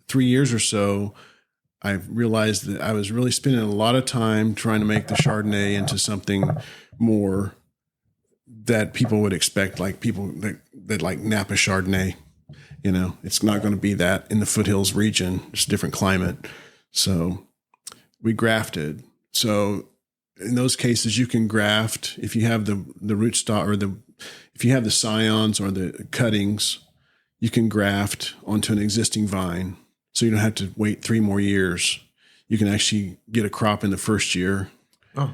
3 years or so, I realized that I was really spending a lot of time trying to make the Chardonnay into something more that people would expect, like people that like Napa Chardonnay. You know, it's not going to be that in the foothills region. It's a different climate. So we grafted. So in those cases, you can graft if you have the rootstock or if you have the scions or the cuttings, you can graft onto an existing vine. So you don't have to wait 3 more years. You can actually get a crop in the first year. Oh.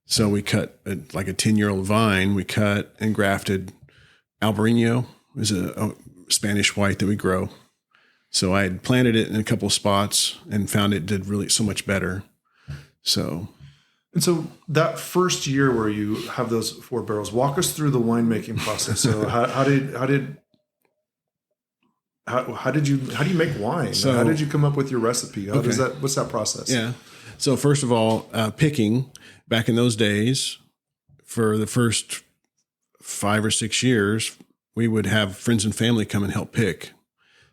So we cut like a 10-year-old vine. We cut and grafted Albarino. It was a Spanish white that we grow. So I had planted it in a couple of spots and found it did really so much better. So that first year where you have those 4 barrels, walk us through the winemaking process. So how do you make wine? So, how did you come up with your recipe? What's that process? Yeah. So first of all, picking back in those days, for the first 5 or 6 years, we would have friends and family come and help pick.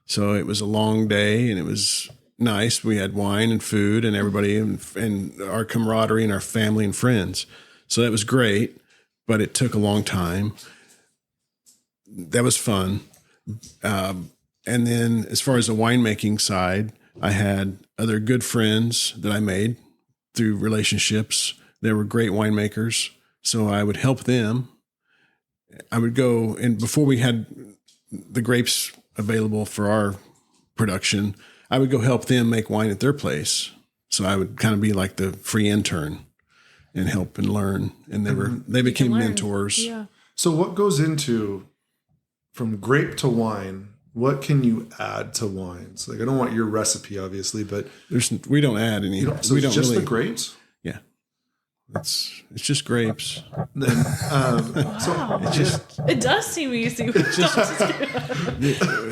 So it was a long day and it was nice. We had wine and food and everybody and our camaraderie and our family and friends. So that was great, but it took a long time. That was fun. And then as far as the winemaking side, I had other good friends that I made through relationships. They were great winemakers. So I would help them. I would go, and before we had the grapes available for our production, I would go help them make wine at their place. So I would kind of be like the free intern and help and learn. And they became mentors. Yeah. So what goes into from grape to wine? What can you add to wines? Like, I don't want your recipe, obviously, but we don't add any. So we don't just really, the grapes. Yeah, it's just grapes. Then, wow. So it does seem easy.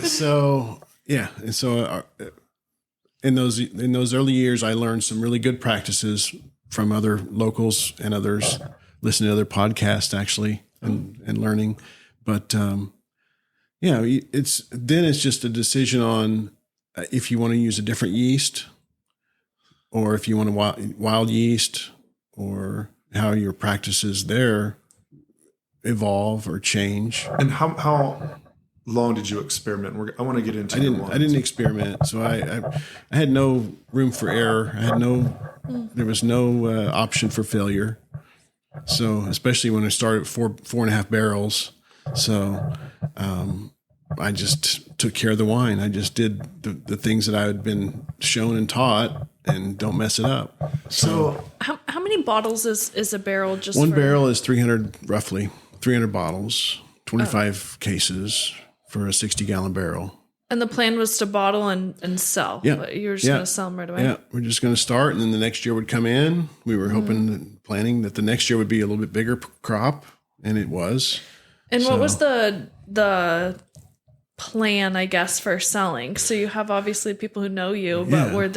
So yeah, and so in those early years, I learned some really good practices from other locals and others. Listening to other podcasts actually, and learning, but. Yeah, it's just a decision on if you want to use a different yeast, or if you want a wild yeast, or how your practices there evolve or change. And how long did you experiment? I want to get into. I didn't experiment, so I had no room for error. There was no option for failure. So especially when I started at 4.5 barrels. So I just took care of the wine. I just did the things that I had been shown and taught, and don't mess it up. So How many bottles is a barrel? Just One for, barrel is 300, roughly 300 bottles, 25 cases for a 60-gallon barrel. And the plan was to bottle and sell. Yeah. You were just going to sell them right away. Yeah, we're just going to start, and then the next year would come in. We were hoping, planning that the next year would be a little bit bigger crop, and it was. And what was the plan, I guess, for selling? So you have obviously people who know you, but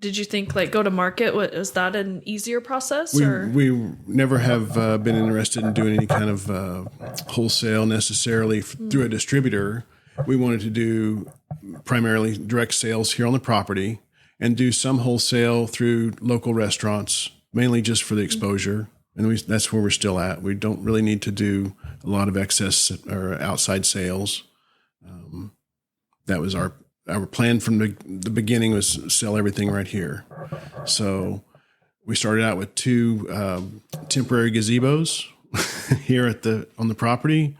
did you think like go to market? Was that an easier process? We never have been interested in doing any kind of wholesale necessarily through a distributor. We wanted to do primarily direct sales here on the property and do some wholesale through local restaurants, mainly just for the exposure. And that's where we're still at. We don't really need to do a lot of excess or outside sales. That was our plan from the beginning, was sell everything right here. So we started out with 2 temporary gazebos here on the property.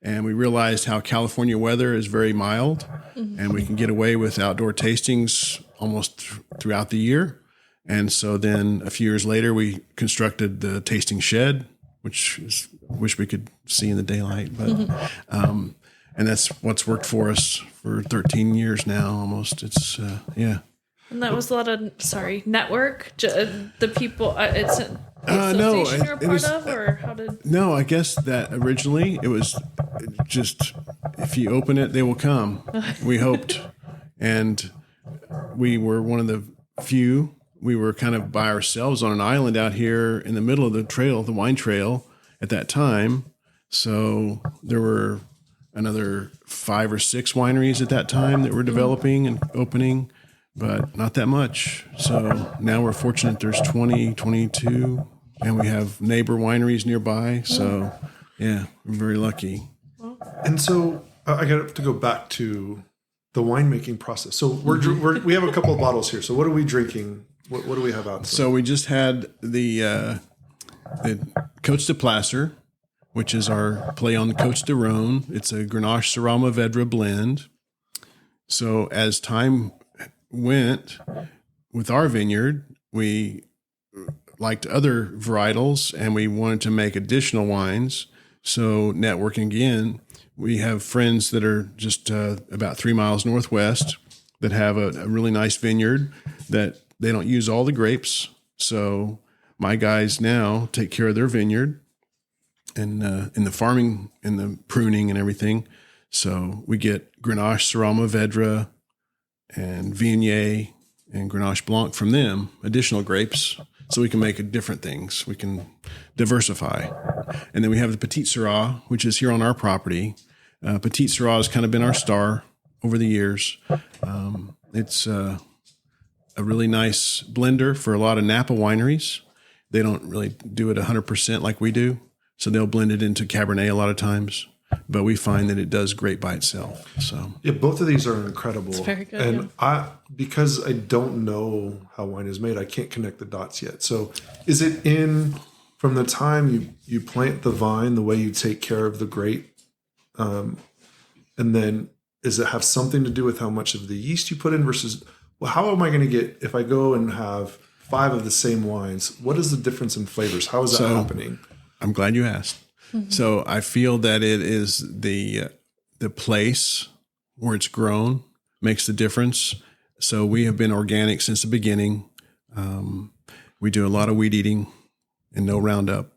And we realized how California weather is very mild, and we can get away with outdoor tastings almost throughout the year. And so then a few years later, we constructed the tasting shed, which wish we could see in the daylight, but and that's what's worked for us for 13 years now, almost. It's And that was a lot of network. The people. It's an association you're a part of, or how did? No, I guess that originally it was just, if you open it, they will come. We hoped, and we were one of the few. We were kind of by ourselves on an island out here in the middle of the trail, the wine trail, at that time. So there were another 5 or 6 wineries at that time that were developing and opening, but not that much. So now we're fortunate there's 20, 22, and we have neighbor wineries nearby. So yeah, we're very lucky. And so I got to go back to the winemaking process. So we have a couple of bottles here. So what are we drinking? What do we have out? So we just had the Côtes de Placer, which is our play on the Côtes de Rhône. It's a Grenache Syrah Mourvedre blend. So as time went with our vineyard, we liked other varietals and we wanted to make additional wines. So networking again, we have friends that are just about 3 miles northwest that have a really nice vineyard that they don't use all the grapes. So my guys now take care of their vineyard and in the farming and the pruning and everything. So we get Grenache Syrah Mourvedre and Viognier and Grenache Blanc from them, additional grapes, so we can make different things. We can diversify. And then we have the Petit Syrah, which is here on our property. Petit Syrah has kind of been our star over the years. It's a really nice blender for a lot of Napa wineries. They don't really do it 100% like we do, so they'll blend it into Cabernet a lot of times. But we find that it does great by itself. So yeah, both of these are incredible. It's very good. And because I don't know how wine is made, I can't connect the dots yet. So is it from the time you plant the vine, the way you take care of the grape, and then does it have something to do with how much of the yeast you put in versus, well, how am I going to get, if I go and have 5 of the same wines, what is the difference in flavors? How is that happening? I'm glad you asked. Mm-hmm. So I feel that it is the place where it's grown makes the difference. So we have been organic since the beginning. We do a lot of weed eating and no Roundup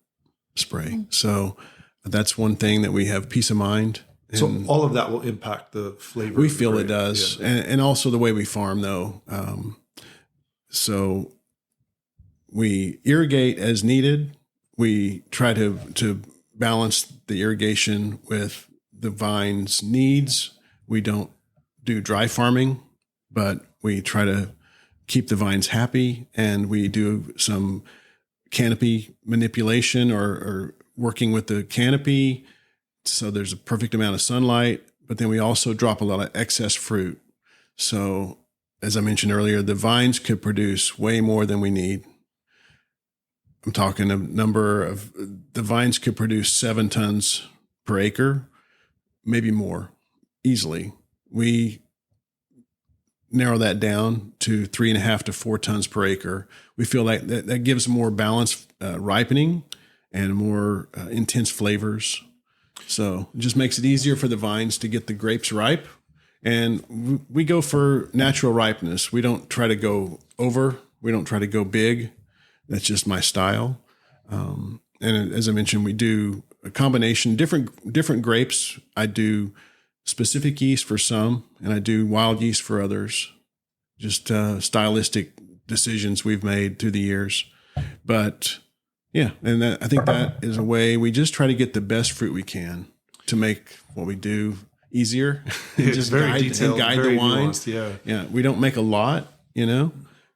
spray. Mm-hmm. So that's one thing that we have peace of mind. So all of that will impact the flavor. We feel it does. Yeah. And also the way we farm though. So we irrigate as needed. We try to balance the irrigation with the vine's needs. We don't do dry farming, but we try to keep the vines happy, and we do some canopy manipulation or working with the canopy so there's a perfect amount of sunlight, but then we also drop a lot of excess fruit. So as I mentioned earlier, the vines could produce way more than we need. I'm talking the vines could produce 7 tons per acre, maybe more. easily. We narrow that down to 3.5 to 4 tons per acre. We feel like that gives more balanced ripening and more intense flavors. So it just makes it easier for the vines to get the grapes ripe. And we go for natural ripeness. We don't try to go over. We don't try to go big. That's just my style. And as I mentioned, we do a combination, different grapes. I do specific yeast for some, and I do wild yeast for others. Just stylistic decisions we've made through the years. But yeah, and I think that is a way we just try to get the best fruit we can to make what we do easier. It's just very guide detailed, the very wine. nuanced, Yeah. We don't make a lot,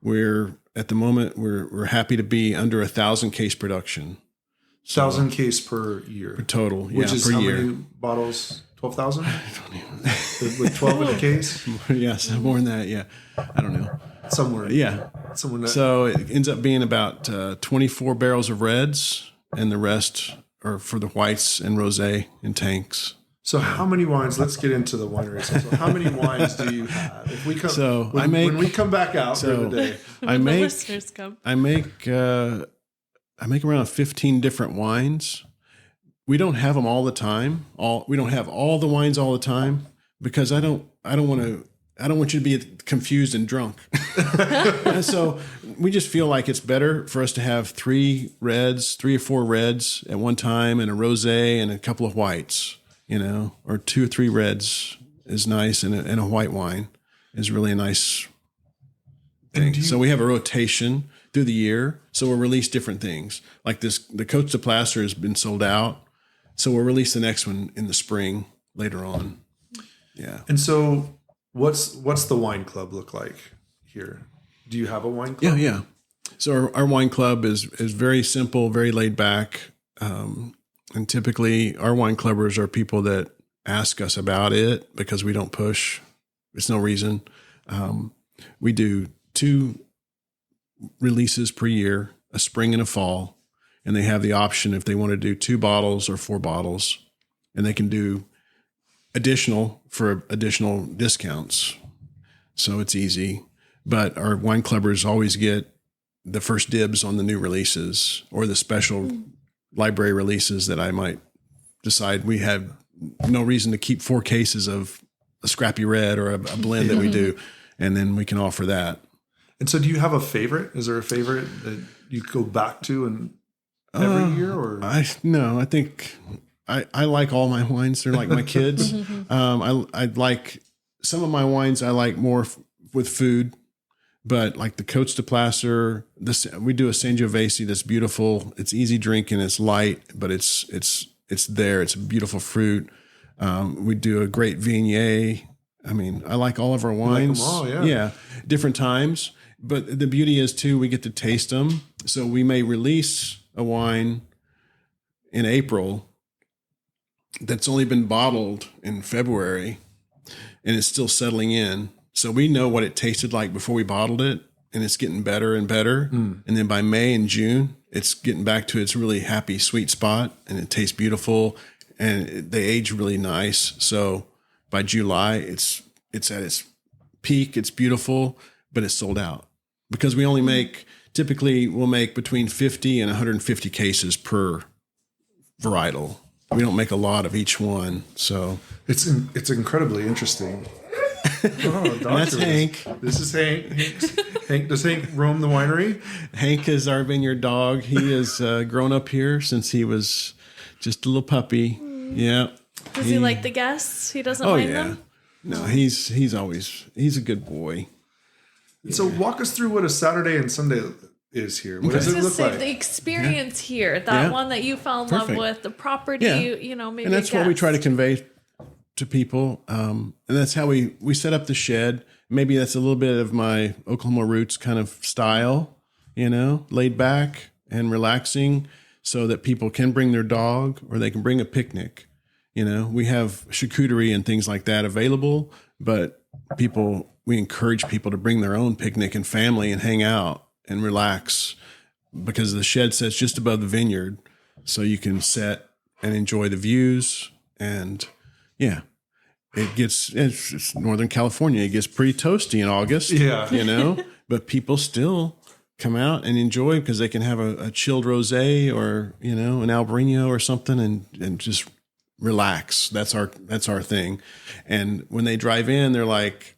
We're at the moment we're happy to be under 1,000 case production. 1,000 case per year. Total, Which is per how year. many bottles? 12,000? With 12 in a case? Yes, more than that. Yeah, I don't know. Somewhere. Yeah. Somewhere. So it ends up being about 24 barrels of reds, and the rest are for the whites and rosé in tanks. So how many wines? Let's get into the winery. So how many wines do you have? If we come, So when we come back out for the day, The listeners come. I make around 15 different wines. We don't have them all the time. We don't have all the wines all the time because I don't want you to be confused and drunk. And so we just feel like it's better for us to have 3 or 4 reds at one time, and a rosé and a couple of whites, or 2 or 3 reds is nice, and a white wine is really a nice thing. So we have a rotation through the year. So we'll release different things. Like the Côtes de Placer has been sold out. So we'll release the next one in the spring later on. Yeah. And so what's the wine club look like here? Do you have a wine club? Yeah. So our wine club is very simple, very laid back. And typically our wine clubbers are people that ask us about it because we don't push. There's no reason. We do 2 releases per year, a spring and a fall. And they have the option if they want to do 2 bottles or 4 bottles, and they can do additional discounts. So it's easy. But our wine clubbers always get the first dibs on the new releases or the special library releases that I might decide. We have no reason to keep 4 cases of a scrappy red or a blend that we do, and then we can offer that. And so do you have a favorite? Is there a favorite that you go back to and every year? Or I think I like all my wines. They're like my kids. I like some of my wines. I like more with food, but like the Côtes de Placer, we do a Sangiovese that's beautiful. It's easy drinking. It's light, but it's there. It's a beautiful fruit. We do a great Viognier. I mean, I like all of our wines. You like them all, Yeah, different times. But the beauty is too, we get to taste them. So we may release a wine in April that's only been bottled in February and it's still settling in. So we know what it tasted like before we bottled it, and it's getting better and better. And then by May and June, it's getting back to its really happy, sweet spot, and it tastes beautiful, and they age really nice. So by July, it's at its peak. It's beautiful, but it's sold out because we only typically we'll make between 50 and 150 cases per varietal. We don't make a lot of each one. So it's incredibly interesting. Oh, that's Hank. This is Hank. Hank, does Hank roam the winery? Hank is our vineyard dog. He has grown up here since he was just a little puppy. Yeah. Does he like the guests? He doesn't mind them? No, he's a good boy. So walk us through what a Saturday and Sunday is here. What does it look like? The experience here, that one that you fell in love with, the property, maybe. And that's what we try to convey to people. And that's how we set up the shed. Maybe that's a little bit of my Oklahoma roots kind of style, laid back and relaxing so that people can bring their dog or they can bring a picnic. We have charcuterie and things like that available, but we encourage people to bring their own picnic and family and hang out and relax because the shed sits just above the vineyard. So you can sit and enjoy the views. And it's Northern California. It gets pretty toasty in August. Yeah. But people still come out and enjoy because they can have a chilled rosé or, an Albarino or something and just relax. That's our thing. And when they drive in, they're like,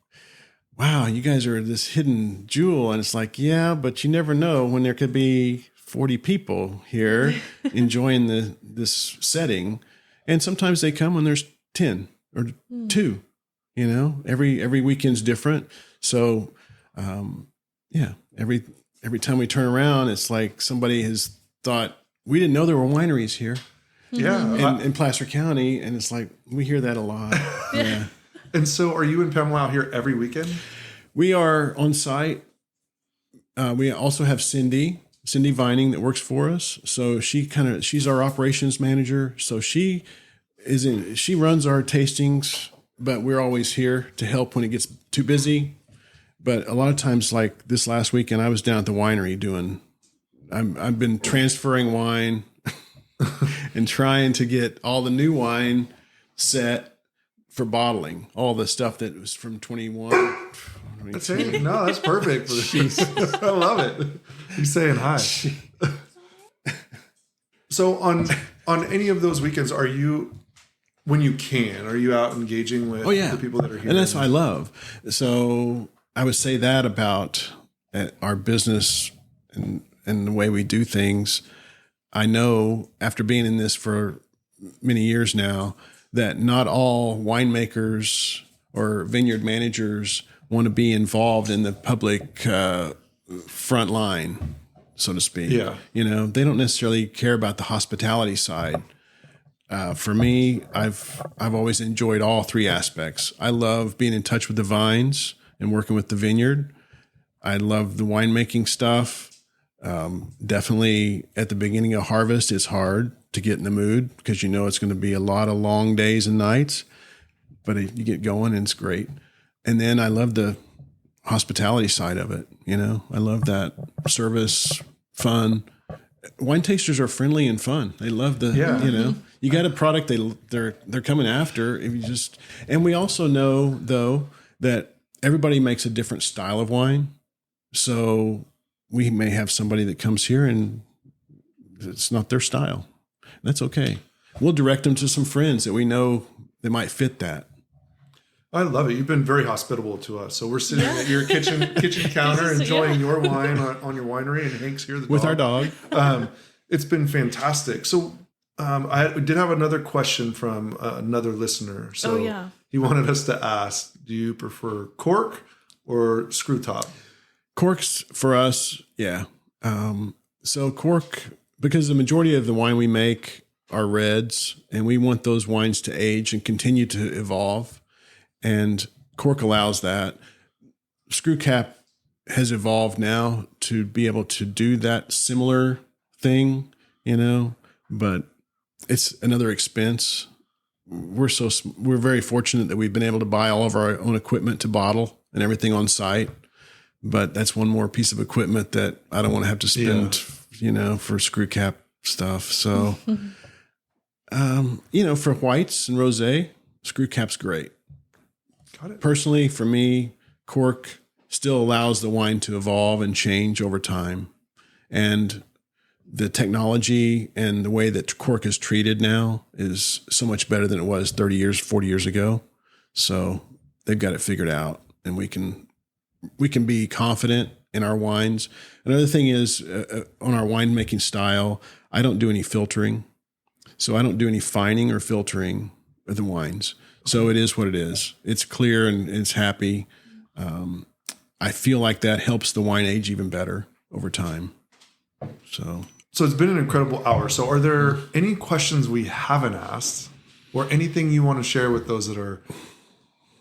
wow, you guys are this hidden jewel. And it's like, yeah, but you never know when there could be 40 people here enjoying this setting. And sometimes they come when there's 10 or 2, every weekend's different. So, every time we turn around, it's like somebody has thought, we didn't know there were wineries here. Yeah. In Placer County. And it's like, we hear that a lot. Yeah. And so are you and Pamela out here every weekend? We are on site. We also have Cindy Vining that works for us. So she's our operations manager. So she runs our tastings, but we're always here to help when it gets too busy. But a lot of times, like this last weekend, I was down at the winery I've been transferring wine and trying to get all the new wine set for bottling, all the stuff that was from 21. No, that's perfect. I love it. He's saying hi. So on any of those weekends, are you, when you can, are you out engaging with the people that are here? And that's what I love. So I would say that about our business and the way we do things. I know after being in this for many years now that not all winemakers or vineyard managers want to be involved in the public front line, so to speak. Yeah. They don't necessarily care about the hospitality side. For me, I've always enjoyed all 3 aspects. I love being in touch with the vines and working with the vineyard. I love the winemaking stuff. Definitely at the beginning of harvest, it's hard to get in the mood because it's going to be a lot of long days and nights, but you get going and it's great. And then I love the hospitality side of it. I love that service, fun. Wine tasters are friendly and fun. They love you got a product they're coming after. And we also know though that everybody makes a different style of wine. So we may have somebody that comes here and it's not their style. That's okay. We'll direct them to some friends that we know they might fit that. I love it. You've been very hospitable to us. So we're sitting at your kitchen counter enjoying your wine on your winery, and Hank's here with our dog. It's been fantastic. So I did have another question from another listener. So he wanted us to ask, do you prefer cork or screw top? Corks for us, yeah. So cork, because the majority of the wine we make are reds, and we want those wines to age and continue to evolve. And cork allows that. Screw cap has evolved now to be able to do that similar thing, but it's another expense. We're very fortunate that we've been able to buy all of our own equipment to bottle and everything on site. But that's one more piece of equipment that I don't want to have to spend, for screw cap stuff. So, for whites and rosé, screw cap's great. Got it. Personally, for me, cork still allows the wine to evolve and change over time. And the technology and the way that cork is treated now is so much better than it was 30 years, 40 years ago. So they've got it figured out, and we can be confident in our wines. Another thing is on our winemaking style, I don't do any filtering. So I don't do any fining or filtering of the wines. So it is what it is. It's clear and it's happy. I feel like that helps the wine age even better over time. So it's been an incredible hour. So are there any questions we haven't asked or anything you want to share with those that are,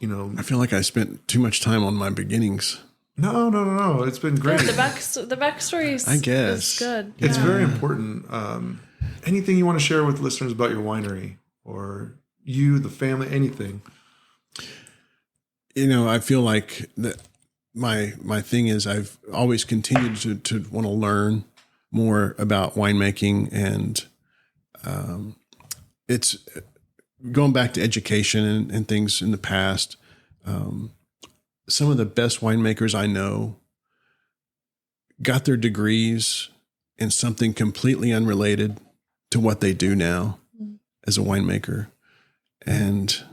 I feel like I spent too much time on my beginnings. No. It's been great. The backstory is, I guess, is good. It's very important. Anything you want to share with listeners about your winery or you, the family, anything? I feel like that my thing is I've always continued to want to learn more about winemaking, and it's going back to education and things in the past, some of the best winemakers I know got their degrees in something completely unrelated to what they do now as a winemaker. And,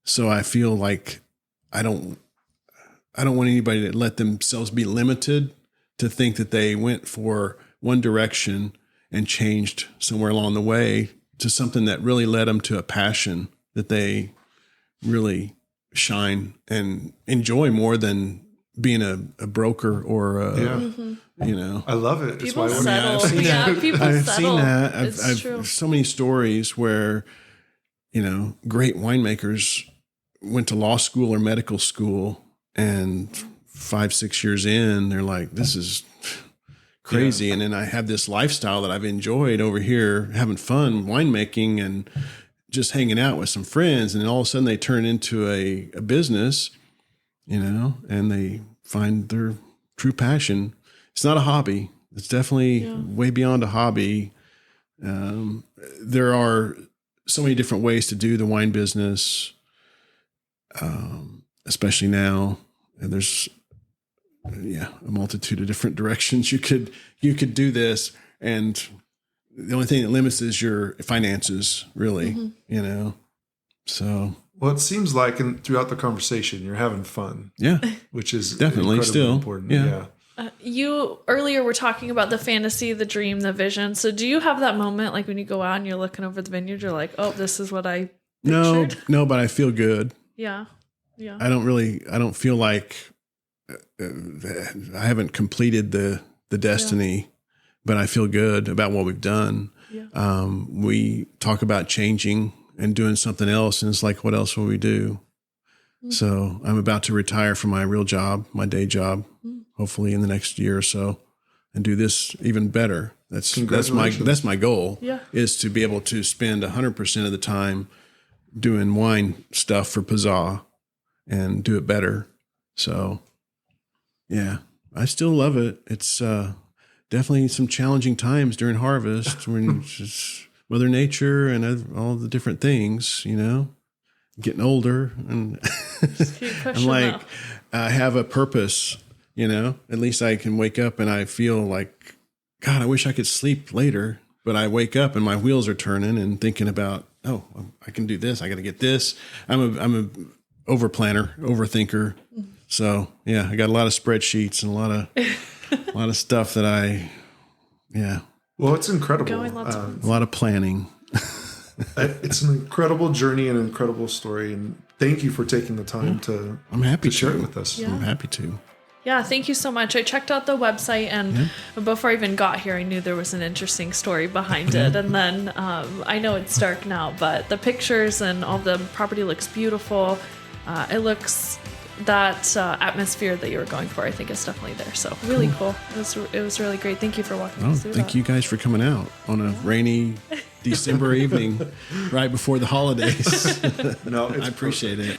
so I feel like I don't want anybody to let themselves be limited to think that they went for one direction and changed somewhere along the way to something that really led them to a passion that they really shine and enjoy more than being a broker or I love it. It's People why settle. I've seen Yeah, that. people I've settle. seen that. It's true. I've so many stories where, great winemakers went to law school or medical school, and 5-6 years in, they're like, this is crazy. Yeah. And then I have this lifestyle that I've enjoyed over here, having fun, winemaking and just hanging out with some friends. And then all of a sudden they turn into a business, and they find their true passion. It's not a hobby. It's definitely way beyond a hobby. There are so many different ways to do the wine business, especially now. And there's a multitude of different directions you could do this, and the only thing that limits is your finances, really. So well, it seems like throughout the conversation you're having fun, which is definitely still important. You earlier were talking about the fantasy, the dream, the vision. So do you have that moment, like when you go out and you're looking over the vineyard, you're like, oh, this is what I pictured? No, but I feel good. Yeah I don't feel like I haven't completed the destiny, but I feel good about what we've done. We talk about changing and doing something else, and it's like, what else will we do? So I'm about to retire from my real job, my day job, hopefully in the next year or so, and do this even better. That's my goal. Is to be able to spend 100% of the time doing wine stuff for PaZa and do it better. So, I still love it. It's definitely some challenging times during harvest when it's just Mother Nature and all the different things, getting older. And I'm like, I have a purpose, at least I can wake up and I feel like, God, I wish I could sleep later. But I wake up and my wheels are turning and thinking about, oh, I can do this. I got to get this. I'm a over planner, overthinker. So I got a lot of spreadsheets and a lot of stuff that Well, it's incredible. A lot of planning. It's an incredible journey and an incredible story. And thank you for taking the time to share it with us. I'm happy to. Yeah, thank you so much. I checked out the website, and before I even got here, I knew there was an interesting story behind it. And then I know it's dark now, but the pictures and all the property looks beautiful. It looks that atmosphere that you were going for, I think, is definitely there. So really cool. It was really great. Thank you for walking us through Thank you guys for coming out on a rainy December evening right before the holidays. No, I appreciate it.